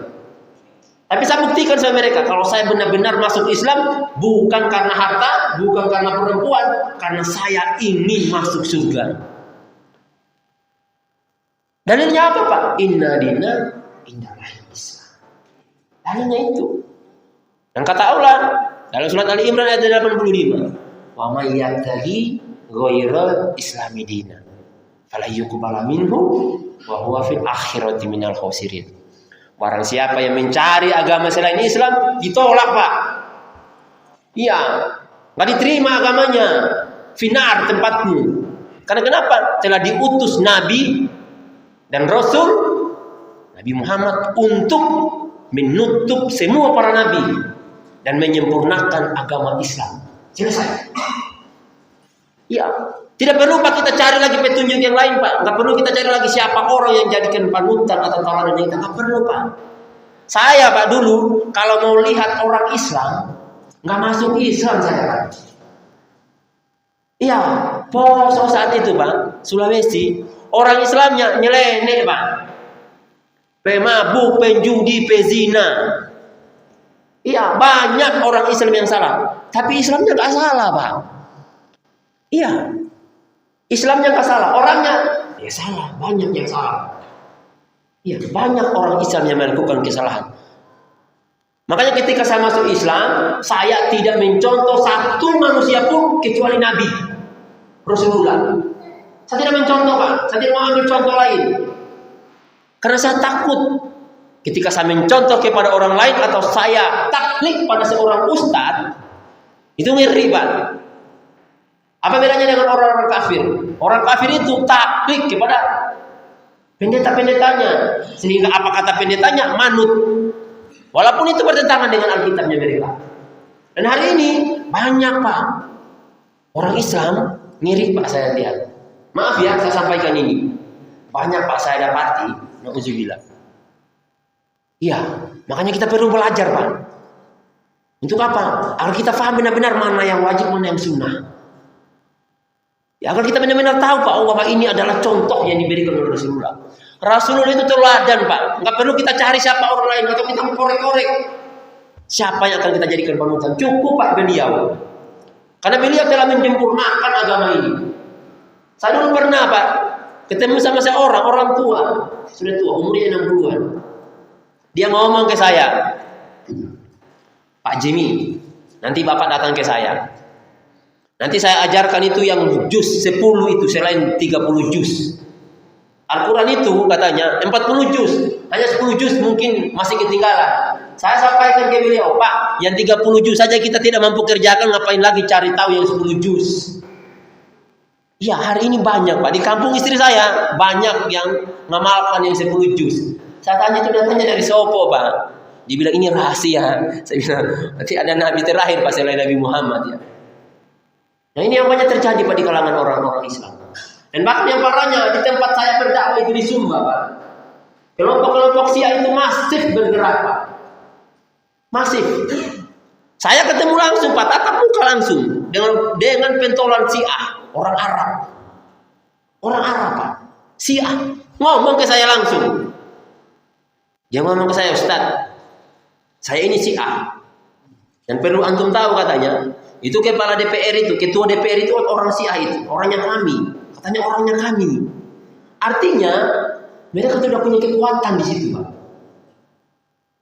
Tapi saya buktikan sama mereka, kalau saya benar-benar masuk Islam, bukan karena harta, bukan karena perempuan, karena saya ingin masuk surga. Dalilnya apa, Pak? Inna dina indalah Islam. Dalilnya itu. Dan kata Allah dalam surat Ali Imran ayat 85, wa may yabtaghi ghairal islami dina fala yuqbala minhu wa huwa fil akhirati minal khasirin. Barang siapa yang mencari agama selain Islam, ditolak, Pak. Iya, enggak diterima agamanya. Finar tempatmu. Karena kenapa? Telah diutus Nabi dan Rasul Nabi Muhammad untuk menutup semua para nabi dan menyempurnakan agama Islam. Selesai. Ya, tidak perlu Pak kita cari lagi petunjuk yang lain, Pak. Nggak perlu kita cari lagi siapa orang yang jadikan panutan atau tawaran kita. Nggak perlu, Pak. Saya, Pak, dulu kalau mau lihat orang Islam, nggak masuk Islam saya, Pak. Iya, Poso saat itu, Pak, Sulawesi, orang Islamnya nyeleneh, Pak. Pemabuk, penjudi, pezina. Iya, banyak orang Islam yang salah. Tapi Islamnya nggak salah, Pak. Iya, Islamnya nggak salah, orangnya ya salah, banyak yang salah. Iya, banyak orang Islam yang melakukan kesalahan. Makanya ketika saya masuk Islam, saya tidak mencontoh satu manusia pun kecuali Nabi Rasulullah. Saya tidak mencontoh, Pak. Saya tidak mau ambil contoh lain. Karena saya takut ketika saya mencontoh kepada orang lain atau saya taklid pada seorang ustadz, itu ngeri, Pak. Apa bedanya dengan orang-orang kafir? Orang kafir itu taklid kepada pendeta-pendetanya. Sehingga apa kata pendetanya? Manut. Walaupun itu bertentangan dengan Alkitabnya mereka. Dan hari ini banyak, Pak, orang Islam ngiri, Pak, saya lihat. Maaf ya, saya sampaikan ini. Banyak, Pak, saya dapati. Na'udzubillah. Iya, makanya kita perlu belajar, Pak. Untuk apa? Agar kita paham benar-benar mana yang wajib, mana yang sunnah. Ya, agar kita benar-benar tahu, Pak, bahwa ini adalah contoh yang diberikan oleh Rasulullah. Rasulullah itu teladan, Pak. Nggak perlu kita cari siapa orang lain atau kita korek-korek siapa yang akan kita jadikan panutan. Cukup, Pak, beliau. Karena beliau telah menyempurnakan agama ini. Saya dulu pernah, Pak, ketemu sama seorang orang tua, sudah tua, umurnya 60-an. Dia ngomong ke saya, Pak Jimmy, nanti Bapak datang ke saya. Nanti saya ajarkan itu yang juz 10 itu selain 30 juz. Al-Quran itu katanya 40 juz, hanya 10 juz mungkin masih ketinggalan. Saya sampaikan ke beliau, Pak, yang 30 juz saja kita tidak mampu kerjakan, ngapain lagi cari tahu yang 10 juz? Iya, hari ini banyak, Pak. Di kampung istri saya banyak yang ngamalkan yang 10 juz. Saya tanya itu datanya dari Sopo, Pak. Dia bilang ini rahasia. Saya bilang nanti ada nabi terakhir pas selain Nabi Muhammad ya. Nah, ini yang banyak terjadi, Pak, di kalangan orang-orang Islam. Dan bahkan yang parahnya di tempat saya berdakwah itu di Sumba, Pak. Kelompok-kelompok Syiah itu masif bergerak, Pak. Masif. Saya ketemu langsung, Pak, tatap muka langsung dengan pentolan Syiah, orang Arab. Orang Arab, Pak. Syiah ngomong ke saya langsung. Dia ngomong ke saya, Ustaz, saya ini Syiah. Dan perlu antum tahu katanya, itu kepala DPR itu, ketua DPR itu orang Syiah itu, orangnya kami. Katanya orangnya kami. Artinya mereka sudah punya kekuatan di situ, Pak.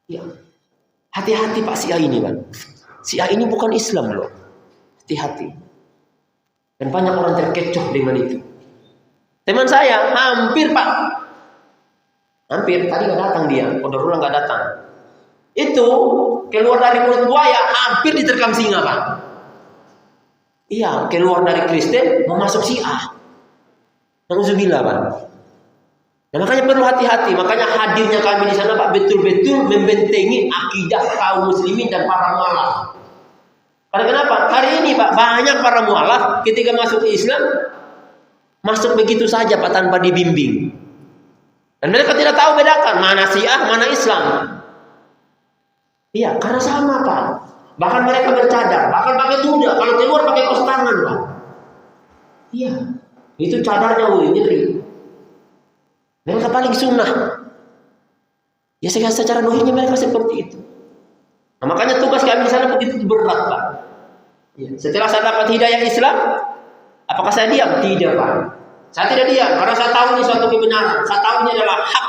Ya. Hati-hati, Pak, Syiah ini, Pak. Syiah ini bukan Islam loh. Hati-hati. Dan banyak orang terkecoh dengan itu. Teman saya hampir, Pak. Hampir tadi nggak datang dia, Qadarullah nggak datang. Itu keluar dari mulut buaya, hampir diterkam singa, Pak. Iya, keluar dari Kristen mau masuk Syiah. Na'udzubillah, Pak. Nah, makanya perlu hati-hati. Makanya hadirnya kami di sana Pak betul-betul membentengi akidah kaum muslimin dan para mualaf. Karena kenapa? Hari ini Pak banyak para mualaf ketika masuk ke Islam masuk begitu saja Pak tanpa dibimbing. Dan mereka tidak tahu bedakan mana Syiah, mana Islam. Iya, karena sama Pak. Bahkan mereka bercadar, bahkan pakai tuda, kalau keluar pakai kaos tangan Pak. Iya, itu cadarnya ngeri. Mereka paling sunnah. Ya secara dohirnya mereka seperti itu. Nah, makanya tugas kami di sana begitu berat Pak. Ya. Setelah saya dapat hidayah Islam, apakah saya diam? Tidak Pak. Saya tidak diam karena saya tahu ini suatu kebenaran. Saya tahu ini adalah hak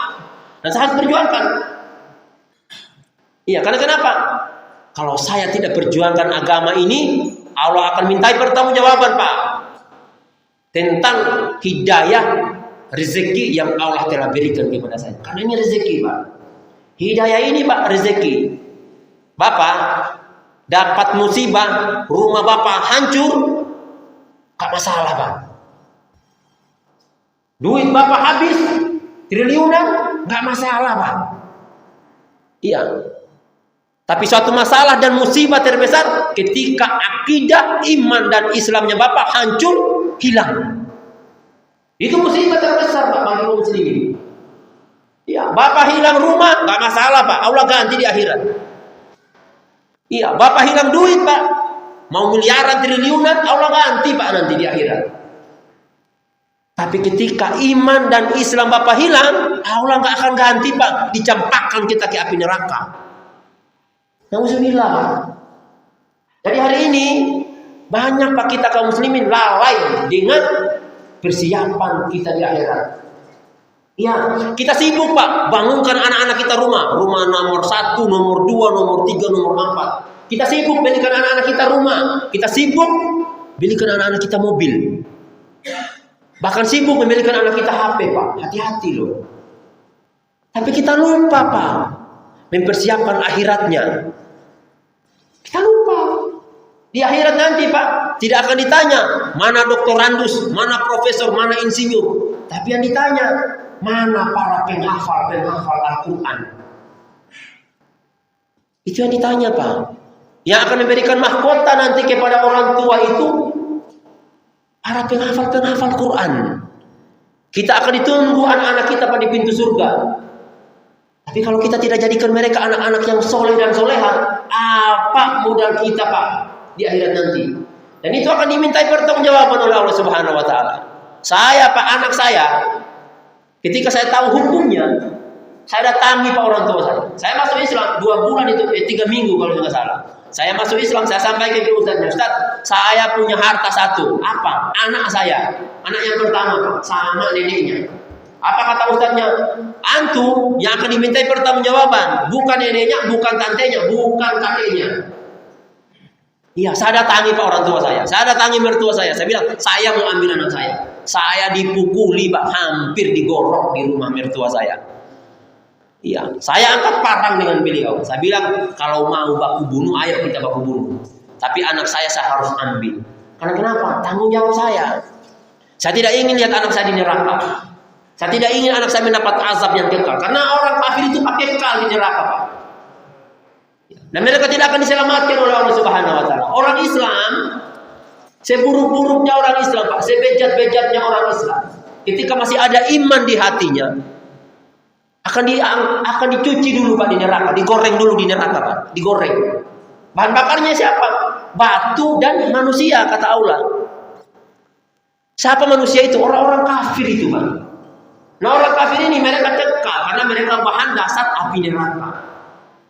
dan saya harus perjuangkan. Iya, karena kenapa? Kalau saya tidak perjuangkan agama ini, Allah akan mintai pertanggungjawaban Pak tentang hidayah rezeki yang Allah telah berikan kepada saya. Karena ini rezeki Pak. Hidayah ini Pak rezeki. Bapak dapat musibah, rumah Bapak hancur, gak masalah Pak. Duit Bapak habis triliunan, gak masalah Pak. Iya. Tapi suatu masalah dan musibah terbesar ketika akidah, iman dan Islamnya Bapak hancur, hilang. Itu musibah terbesar Pak bagi kaum muslimin. Iya, Bapak hilang rumah, nggak masalah Pak, Allah ganti di akhirat. Iya, Bapak hilang duit Pak, mau miliaran triliunan, Allah ganti Pak nanti di akhirat. Tapi ketika iman dan Islam Bapak hilang, Allah nggak akan ganti Pak, dicampakkan kita ke api neraka. Nauzubillah Pak. Jadi hari ini banyak Pak kita kaum muslimin lalai dengan persiapan kita di akhirat. Ya, kita sibuk Pak, bangunkan anak-anak kita rumah nomor 1, nomor 2, nomor 3, nomor 4. Kita sibuk belikan anak-anak kita rumah, kita sibuk belikan anak-anak kita mobil. Bahkan sibuk membelikan anak kita HP Pak, hati-hati loh. Tapi kita lupa Pak, mempersiapkan akhiratnya. Kita lupa. Di akhirat nanti Pak, tidak akan ditanya mana doktorandus, mana profesor, mana insinyur. Tapi yang ditanya, mana para penghafal Al-Quran. Itu yang ditanya Pak. Yang akan memberikan mahkota nanti kepada orang tua itu para penghafal Quran. Kita akan ditunggu anak-anak kita pada pintu surga. Tapi kalau kita tidak jadikan mereka anak-anak yang soleh dan soleha, apa modal kita Pak di akhirat nanti? Dan itu akan dimintai pertanggungjawaban oleh Allah Subhanahu Wa Taala. Saya Pak, anak saya, ketika saya tahu hukumnya, saya datangi Pak orang tua saya. Saya masuk Islam 2 bulan itu, 3 minggu kalau tidak salah. Saya masuk Islam, saya sampaikan ke Ustaznya, Ustaz, saya punya harta satu. Apa? Anak saya, anak yang pertama Pak, sama neneknya. Apa kata Ustaznya? Antum yang akan dimintai pertanggungjawaban, bukan neneknya, bukan tantenya, bukan kakeknya. Iya, saya datangi Pak orang tua saya. Saya datangi mertua saya. Saya bilang, saya mau ambil anak saya. Saya dipukuli Pak, hampir digorok di rumah mertua saya. Iya, saya angkat parang dengan beliau. Saya bilang, kalau mau baku bunuh, ayo kita baku bunuh. Tapi anak saya harus ambil. Karena kenapa? Tanggung jawab saya. Saya tidak ingin lihat anak saya di neraka. Saya tidak ingin anak saya mendapat azab yang kekal. Karena orang kafir itu kekal di neraka Pak. Dan mereka tidak akan diselamatkan oleh Allah Subhanahu Wa Taala. Orang Islam, seburuk-buruknya orang Islam Pak, sebejat-bejatnya orang Islam, ketika masih ada iman di hatinya, akan dicuci dulu Pak di neraka, digoreng dulu di neraka Pak, digoreng. Bahan bakarnya siapa? Batu dan manusia kata Allah. Siapa manusia itu? Orang-orang kafir itu Pak. Nah orang kafir ini mereka kekal karena mereka bahan dasar api neraka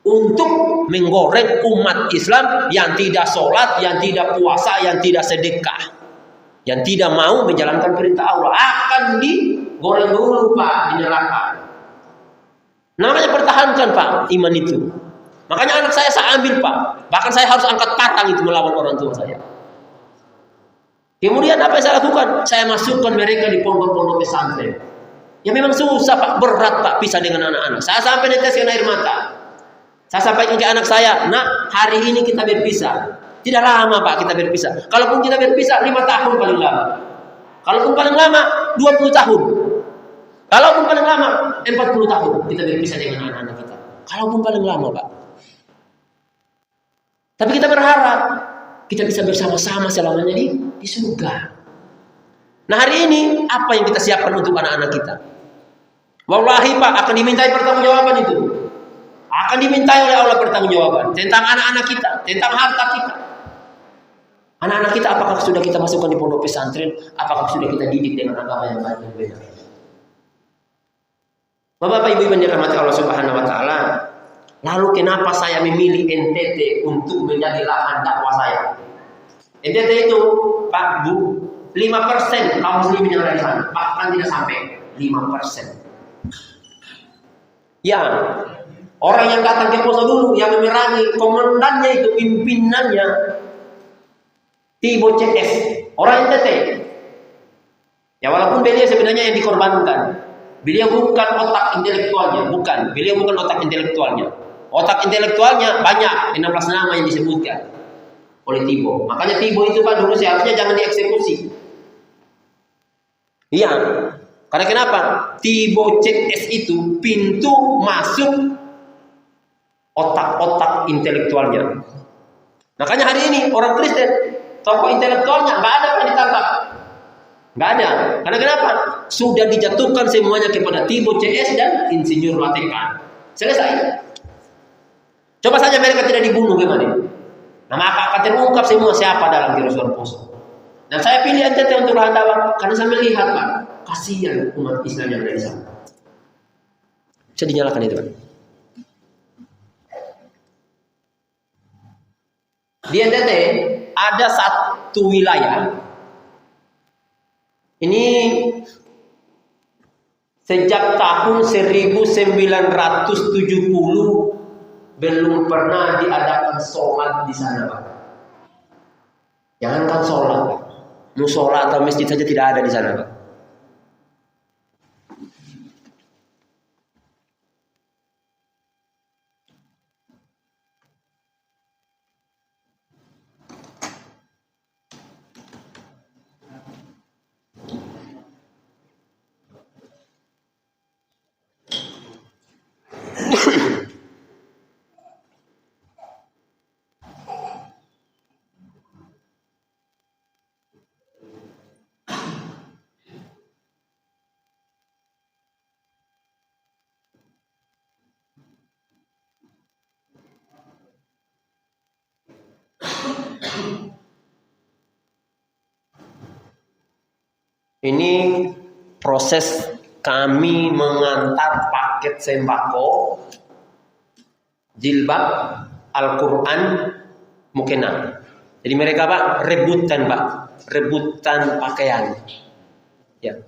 untuk menggoreng umat Islam yang tidak sholat, yang tidak puasa, yang tidak sedekah, yang tidak mau menjalankan perintah Allah, akan digoreng dulu Pak di neraka. Namanya pertahankan Pak iman itu. Makanya anak saya ambil Pak. Bahkan saya harus angkat parang itu melawan orang tua saya. Kemudian apa yang saya lakukan? Saya masukkan mereka di pondok-pondok pesantren. Ya memang susah Pak, berat Pak pisah dengan anak-anak. Saya sampai neteskan air mata. Saya sampaikan ke anak saya, nak, hari ini kita berpisah. Tidak lama Pak kita berpisah. Kalaupun kita berpisah 5 tahun paling lama. Kalaupun paling lama 20 tahun. Kalaupun paling lama 40 tahun kita berpisah dengan anak-anak kita. Kalaupun paling lama, Pak. Tapi kita berharap kita bisa bersama-sama selamanya di surga. Nah, hari ini apa yang kita siapkan untuk anak-anak kita? Wallahi, Pak, akan dimintai pertanggungjawaban itu. Akan dimintai oleh Allah pertanggungjawaban tentang anak-anak kita, tentang harta kita. Anak-anak kita apakah sudah kita masukkan di pondok pesantren? Apakah sudah kita didik dengan agama yang baik dan benar? Bapak Ibu yang dirahmati Allah Subhanahu wa taala, lalu kenapa saya memilih NTT untuk menjadi lahan dakwah saya? NTT itu, Pak Bu, 5% kaum muslimin yang ada di sana, bahkan tidak sampai 5%. Ya, orang yang datang ke Poso dulu yang memerangi komandannya itu, pimpinannya Tibo CS, orang NTT. Ya, walaupun beliau sebenarnya yang dikorbankan. Beliau bukan otak intelektualnya, bukan. Beliau bukan otak intelektualnya. Otak intelektualnya banyak, 16 nama yang disebutkan oleh Tibo. Makanya Tibo itu, Pak, dulu seharusnya jangan dieksekusi. Iya. Karena kenapa? Tibo CS itu pintu masuk otak-otak intelektualnya. Makanya hari ini orang Kristen, tokoh intelektualnya nggak ada yang ditangkap. Nggak ada. Karena kenapa? Sudah dijatuhkan semuanya kepada Tibo CS dan Insinyur Latekan. Selesai. Coba saja mereka tidak dibunuh gimana? Nah, maka akan terungkap semua siapa dalam kerusuhan Poso. Dan saya pilih NTT untuk lahan dakwah karena saya melihat, Pak, kasihan umat Islam yang ada di sana. Bisa dinyalakan itu, Pak. Di NTT ada satu wilayah. Ini sejak tahun 1970 belum pernah diadakan sholat di sana, Pak. Jangankan sholat, Pak. Musola atau masjid saja tidak ada di sana, Pak. Ini proses kami mengantar paket sembako, jilbab, Al-Quran, mukena. Jadi mereka, Pak, rebutan pakaian. Ya.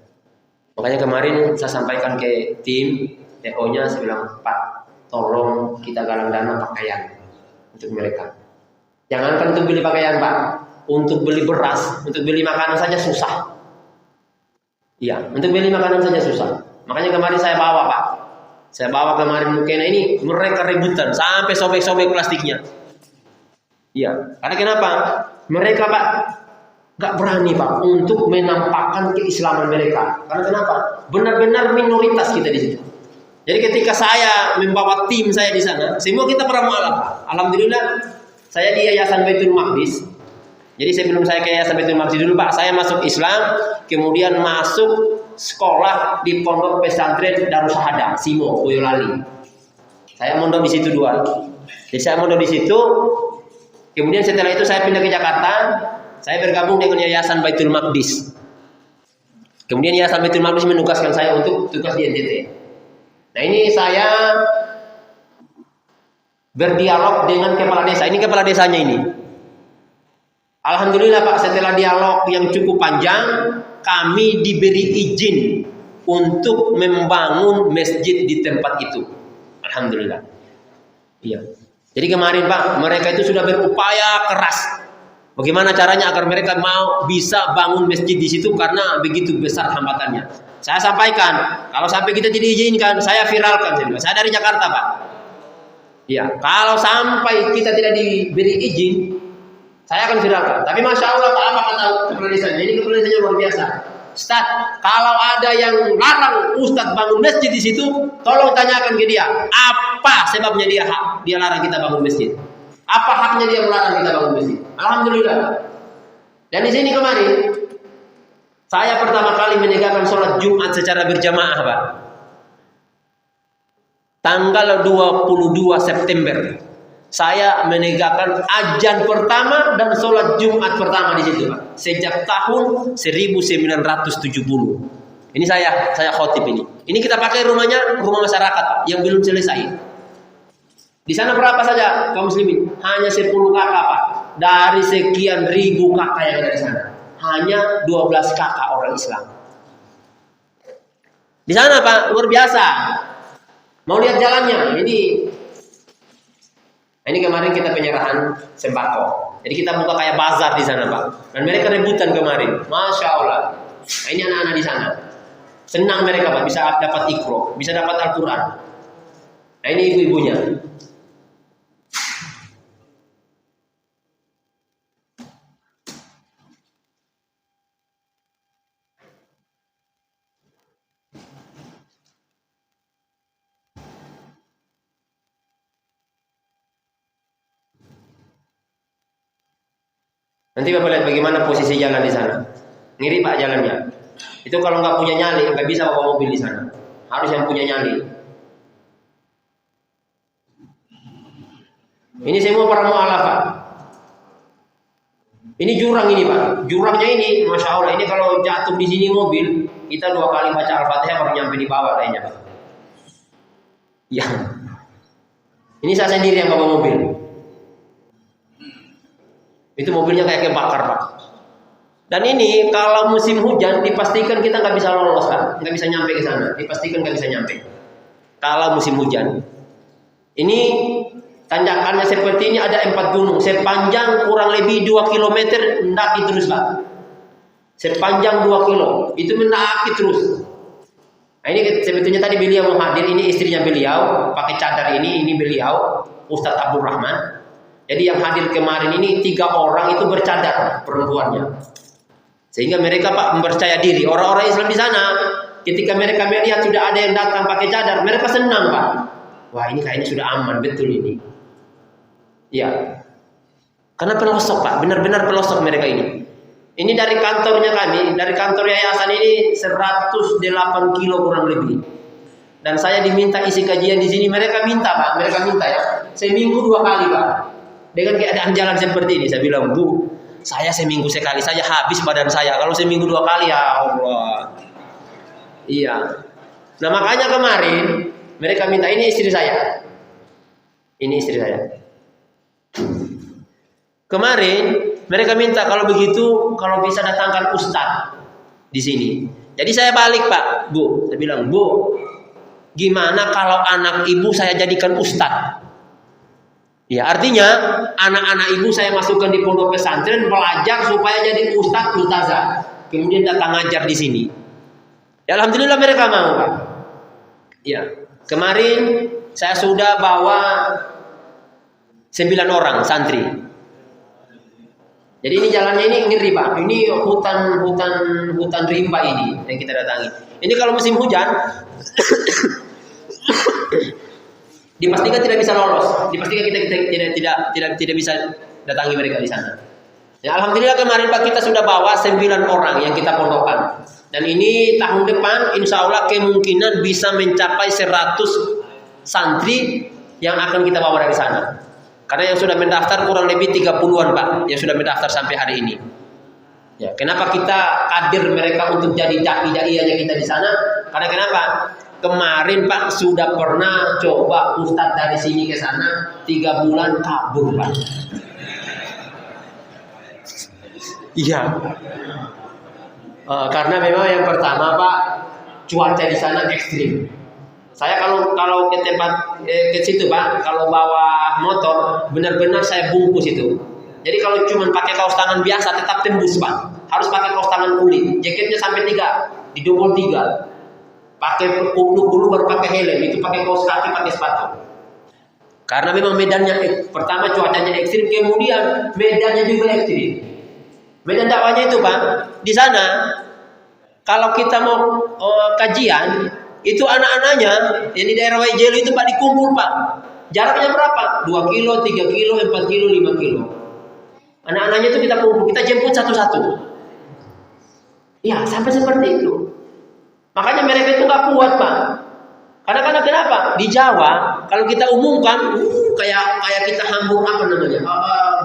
Makanya kemarin saya sampaikan ke tim TO-nya, saya bilang, Pak, tolong kita galang dana pakaian untuk mereka. Jangankan untuk beli pakaian, Pak, untuk beli beras, untuk beli makanan saja susah. Iya, untuk beli makanan saja susah. Makanya kemarin saya bawa, Pak. Saya bawa kemarin mukena ini, mereka rebutan sampai sobek-sobek plastiknya. Iya, karena kenapa? Mereka, Pak, nggak berani, Pak, untuk menampakkan keislaman mereka. Karena kenapa? Benar-benar minoritas kita di situ. Jadi ketika saya membawa tim saya di sana, semua kita beramualaf. Alhamdulillah, saya di Yayasan Baitul Maqdis. Jadi sebelum saya ke Yayasan Baitul Maqdis dulu, Pak, saya masuk Islam, kemudian masuk sekolah di Pondok Pesantren Darus Syahadah, Simo, Boyolali. Saya mondok di situ 2. Jadi saya mondok di situ. Kemudian setelah itu saya pindah ke Jakarta. Saya bergabung dengan Yayasan Baitul Maqdis. Kemudian Yayasan Baitul Maqdis menugaskan saya untuk tugas di NTT. Nah, ini saya berdialog dengan kepala desa. Ini kepala desanya ini. Alhamdulillah, Pak, setelah dialog yang cukup panjang, kami diberi izin untuk membangun masjid di tempat itu. Alhamdulillah. Iya. Jadi kemarin, Pak, mereka itu sudah berupaya keras. Bagaimana caranya agar mereka mau bisa bangun masjid di situ karena begitu besar hambatannya. Saya sampaikan, kalau sampai kita tidak diizinkan, saya viralkan. Saya dari Jakarta, Pak. Iya. Kalau sampai kita tidak diberi izin, saya akan viralkan. Tapi Masya Allah, Pak, apa kata kepala desanya? Ini kepala desanya luar biasa. Ustaz, kalau ada yang larang Ustaz bangun masjid di situ, tolong tanyakan ke dia, apa sebabnya dia larang kita bangun masjid? Apa haknya dia melarang kita bangun masjid? Alhamdulillah. Dan di sini kemarin saya pertama kali menegakkan sholat Jumat secara berjamaah, Pak. Tanggal 22 September. Saya menegakkan azan pertama dan sholat Jumat pertama di situ, Pak. Sejak tahun 1970. Ini saya khotib ini. Ini kita pakai rumah masyarakat, Pak, yang belum selesai. Di sana berapa saja kaum muslimin? Hanya 10 kakak, Pak. Dari sekian ribu kakak yang ada di sana, hanya 12 kakak orang Islam. Di sana, Pak, luar biasa. Mau lihat jalannya? Ini kemarin kita penyerahan sembako. Jadi kita buka kayak bazar di sana, Pak. Dan mereka rebutan kemarin. Masya Allah. Nah, ini anak-anak di sana. Senang mereka, Pak. Bisa dapat Iqra, bisa dapat Al-Quran. Nah, ini ibu-ibunya. Nanti Bapak lihat bagaimana posisi jalan di sana. Ngiri, Pak, jalannya. Itu kalau nggak punya nyali, nggak bisa bawa mobil di sana. Harus yang punya nyali. Ini semua para mu'alafah. Ini jurang ini, Pak. Jurangnya ini, Masya Allah. Ini kalau jatuh di sini mobil, kita 2 kali baca Al-Fatihah baru nyampe di bawah kayaknya, Pak. Ya. Ini saya sendiri yang bawa mobil. Itu mobilnya kayak kebakar, Pak. Dan ini kalau musim hujan dipastikan kita nggak bisa lolos, Pak. Nggak bisa nyampe ke sana. Dipastikan nggak bisa nyampe. Kalau musim hujan. Ini tanjakannya seperti ini, ada 4 gunung. Sepanjang kurang lebih 2 km mendaki terus, Pak. Sepanjang 2 kilo. Itu mendaki terus. Nah, ini sebetulnya tadi beliau mau hadir. Ini istrinya beliau. Pakai cadar ini beliau. Ustadz Abdul Rahman. Jadi yang hadir kemarin ini 3 orang itu bercadar perempuannya. Sehingga mereka, Pak, mempercaya diri. Orang-orang Islam di sana, ketika mereka melihat sudah ada yang datang pakai cadar, mereka senang, Pak. Wah, ini kayaknya sudah aman, betul ini. Ya. Karena pelosok, Pak, benar-benar pelosok mereka ini. Ini dari kantornya kami, dari kantor yayasan ini 108 kilo kurang lebih. Dan saya diminta isi kajian di sini, mereka minta, Pak, mereka minta ya. Seminggu 2 kali, Pak. Dengan keadaan jalan seperti ini, saya bilang, Bu, saya seminggu sekali saja habis badan saya. Kalau seminggu 2 kali, ya Allah. Iya. Nah, makanya kemarin mereka minta, ini istri saya. Ini istri saya. Kemarin mereka minta kalau begitu, kalau bisa datangkan ustaz di sini. Jadi saya balik, Pak, Bu. Saya bilang, Bu, gimana kalau anak ibu saya jadikan ustaz? Ya, artinya anak-anak ibu saya masukkan di pondok pesantren, belajar supaya jadi ustaz, ustazah. Kemudian datang ngajar di sini. Ya, alhamdulillah mereka mau, Pak. Ya, kemarin saya sudah bawa 9 orang santri. Jadi ini jalannya ini ngeri, Pak. Ini hutan rimba ini yang kita datangi. Ini kalau musim hujan dipastikan tidak bisa lolos, dipastikan kita tidak bisa datangi mereka di sana. Ya, alhamdulillah kemarin, Pak, kita sudah bawa 9 orang yang kita pondokkan. Dan ini tahun depan insya Allah kemungkinan bisa mencapai 100 santri yang akan kita bawa dari sana. Karena yang sudah mendaftar kurang lebih 30-an, Pak, yang sudah mendaftar sampai hari ini. Ya, kenapa kita kadir mereka untuk jadi dai-dainya kita di sana? Karena kenapa? Kemarin, Pak, sudah pernah coba ustadz dari sini ke sana 3 bulan kabur, Pak. Iya. Karena memang yang pertama, Pak, cuaca di sana ekstrim. Saya kalau ke tempat ke situ, Pak, kalau bawa motor benar-benar saya bungkus itu. Jadi kalau cuma pakai kaos tangan biasa tetap tembus, Pak. Harus pakai kaos tangan kulit. Jaketnya sampai 3, didobol 3. Pakai kupluk dulu baru pakai helm, itu pakai kaos kaki, pakai sepatu. Karena memang medannya pertama cuacanya ekstrim, kemudian medannya juga ekstrim. Medan dakwahnya itu, Pak, di sana kalau kita mau kajian, itu anak-anaknya yang di daerah Waijelu itu Pak dikumpul Pak. Jaraknya berapa? 2 kilo, 3 kilo, 4 kilo, 5 kilo. Anak-anaknya itu kita kumpul, kita jemput satu-satu. Ya, sampai seperti itu. Makanya mereka itu nggak kuat Pak. Karena kenapa? Di Jawa, kalau kita umumkan, kayak kita hambur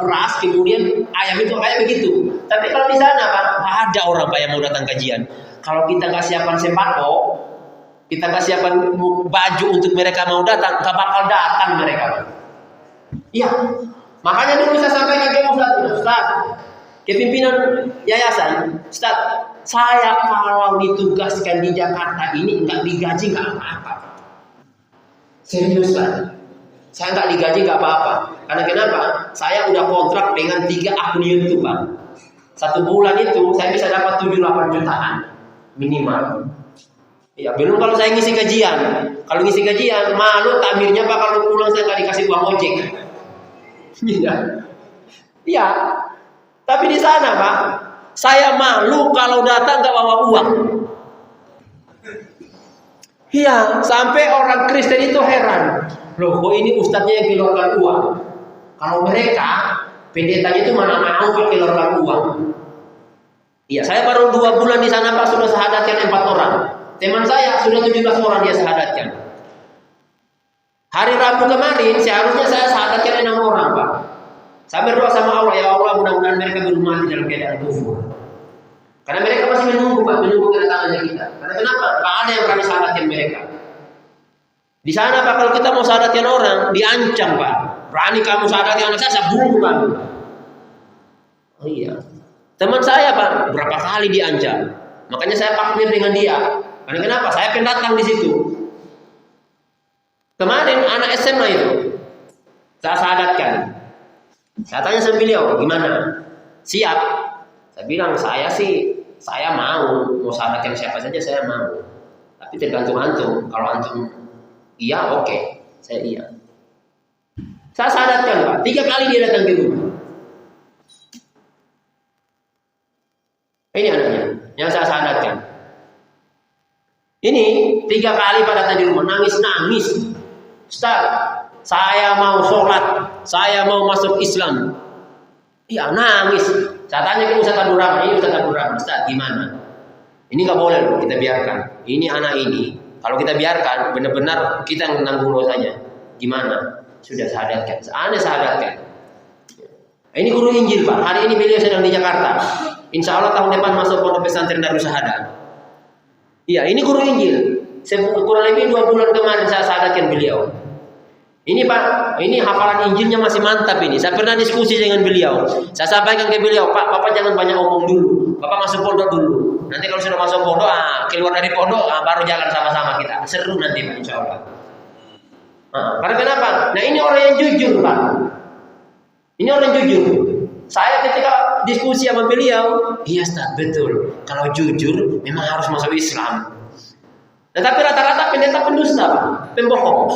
beras, kemudian ayam itu kayak begitu. Tapi kalau di sana Pak, ada orang Pak yang mau datang kajian. Kalau kita nggak siapkan sembako, kita nggak siapkan baju untuk mereka mau datang, nggak bakal datang mereka. Iya, makanya dulu saya sampaikan ke Ustaz, ke pimpinan yayasan, Ustaz, saya kalau ditugaskan di Jakarta ini nggak digaji nggak apa-apa. Serius Pak, saya nggak digaji nggak apa-apa. Karena kenapa? Saya udah kontrak dengan 3 akun YouTube Pak. 1 bulan itu saya bisa dapat 7-8 jutaan minimal. Ya, belum kalau saya ngisi kajian. Kalau ngisi kajian, malu takmirnya Pak kalau pulang saya nggak dikasih uang ojek. Iya. Iya. Tapi di sana Pak, saya malu kalau datang nggak bawa uang. Iya, sampai orang Kristen itu heran. Loh, kok ini ustadznya yang keluarkan uang? Kalau mereka, pendetanya itu mana mau keluarkan uang? Iya, saya baru 2 bulan di sana Pak, sudah syahadatkan 4 orang. Teman saya sudah 17 orang dia syahadatkan. Hari Rabu kemarin seharusnya saya syahadatkan 6 orang Pak. Saya berdoa sama Allah, ya Allah mudah-mudahan mereka belum mati dalam keadaan kufur. Karena mereka masih menunggu Pak, menunggu kedatangannya kita. Karena kenapa? Gak ada yang berani syahadatkan mereka. Di sana Pak, kalau kita mau syahadatkan orang, diancam Pak. Berani kamu syahadatkan anak saya bunuh kamu. Oh iya. Teman saya Pak, berapa kali diancam. Makanya saya partner dengan dia. Karena kenapa? Saya pendatang di situ. Kemarin anak SMA itu saya syahadatkan. Saya tanya sama beliau, gimana? Siap? Saya bilang, saya mau syahadatkan siapa saja saya mau. Tapi tergantung antum. Kalau antum iya, oke. Saya iya. Saya syahadatkan Pak, 3 kali dia datang di rumah. Ini anaknya, yang saya syahadatkan. Ini 3 kali Pak datang di rumah, nangis-nangis. Ustaz, saya mau sholat, saya mau masuk Islam. Iya, nangis. Saya tanya ke Ustaz Abdul Rahman, ini Ustaz Abdul Rahman, Ustaz gimana? Ini nggak boleh loh kita biarkan. Ini anak ini, kalau kita biarkan, benar-benar kita menanggung dosanya. Gimana? Sudah syahadatkan, Anda syahadatkan. Ini guru Injil Pak. Hari ini beliau sedang di Jakarta. Insya Allah tahun depan masuk pondok pesantren Darus Syahadah. Iya, ini guru Injil. Kurang lebih 2 bulan kemarin saya syahadatkan beliau. Ini Pak, ini hafalan Injilnya masih mantap ini. Saya pernah diskusi dengan beliau. Saya sampaikan ke beliau, Pak, Bapak jangan banyak omong dulu. Bapak masuk pondok dulu. Nanti kalau sudah masuk pondok, keluar dari pondok, baru jalan sama-sama kita. Seru nanti Pak, insya Allah. Karena kenapa? Nah ini orang yang jujur Pak. Ini orang yang jujur. Saya ketika diskusi sama beliau, iya Ustaz, betul. Kalau jujur, memang harus masuk Islam. Tetapi rata-rata pendeta pendusta Pak, pembohong.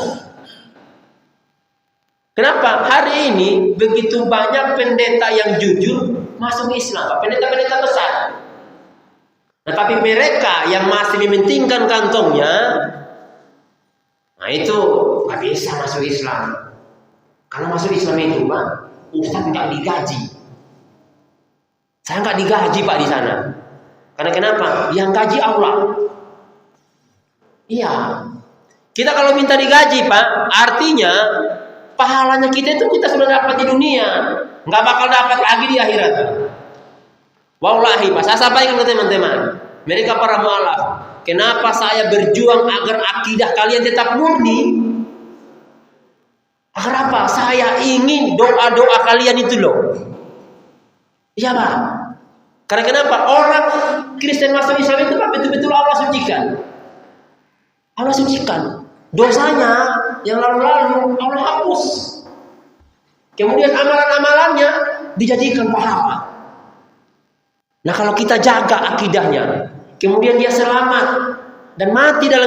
Kenapa? Hari ini begitu banyak pendeta yang jujur masuk Islam, Pak. Pendeta-pendeta besar. Nah, tapi mereka yang masih mementingkan kantongnya, nah itu nggak bisa masuk Islam. Karena masuk Islam itu, Pak, Ustaz nggak digaji. Saya nggak digaji Pak di sana. Karena kenapa? Yang gaji Allah. Iya. Kita kalau minta digaji Pak, artinya pahalanya kita itu kita sudah dapat di dunia, nggak bakal dapat lagi di akhirat. Wallahi Pak, saya sampaikan ke teman-teman, mereka para mualaf, kenapa saya berjuang agar akidah kalian tetap murni? Agar apa? Saya ingin doa-doa kalian itu loh. Iya Pak. Karena kenapa? Orang Kristen masuk Islam itu Pak betul-betul Allah sucikan. Allah sucikan. Dosanya yang lalu-lalu Allah hapus. Kemudian amalan-amalannya dijadikan pahala. Nah kalau kita jaga akidahnya, kemudian dia selamat dan mati dalam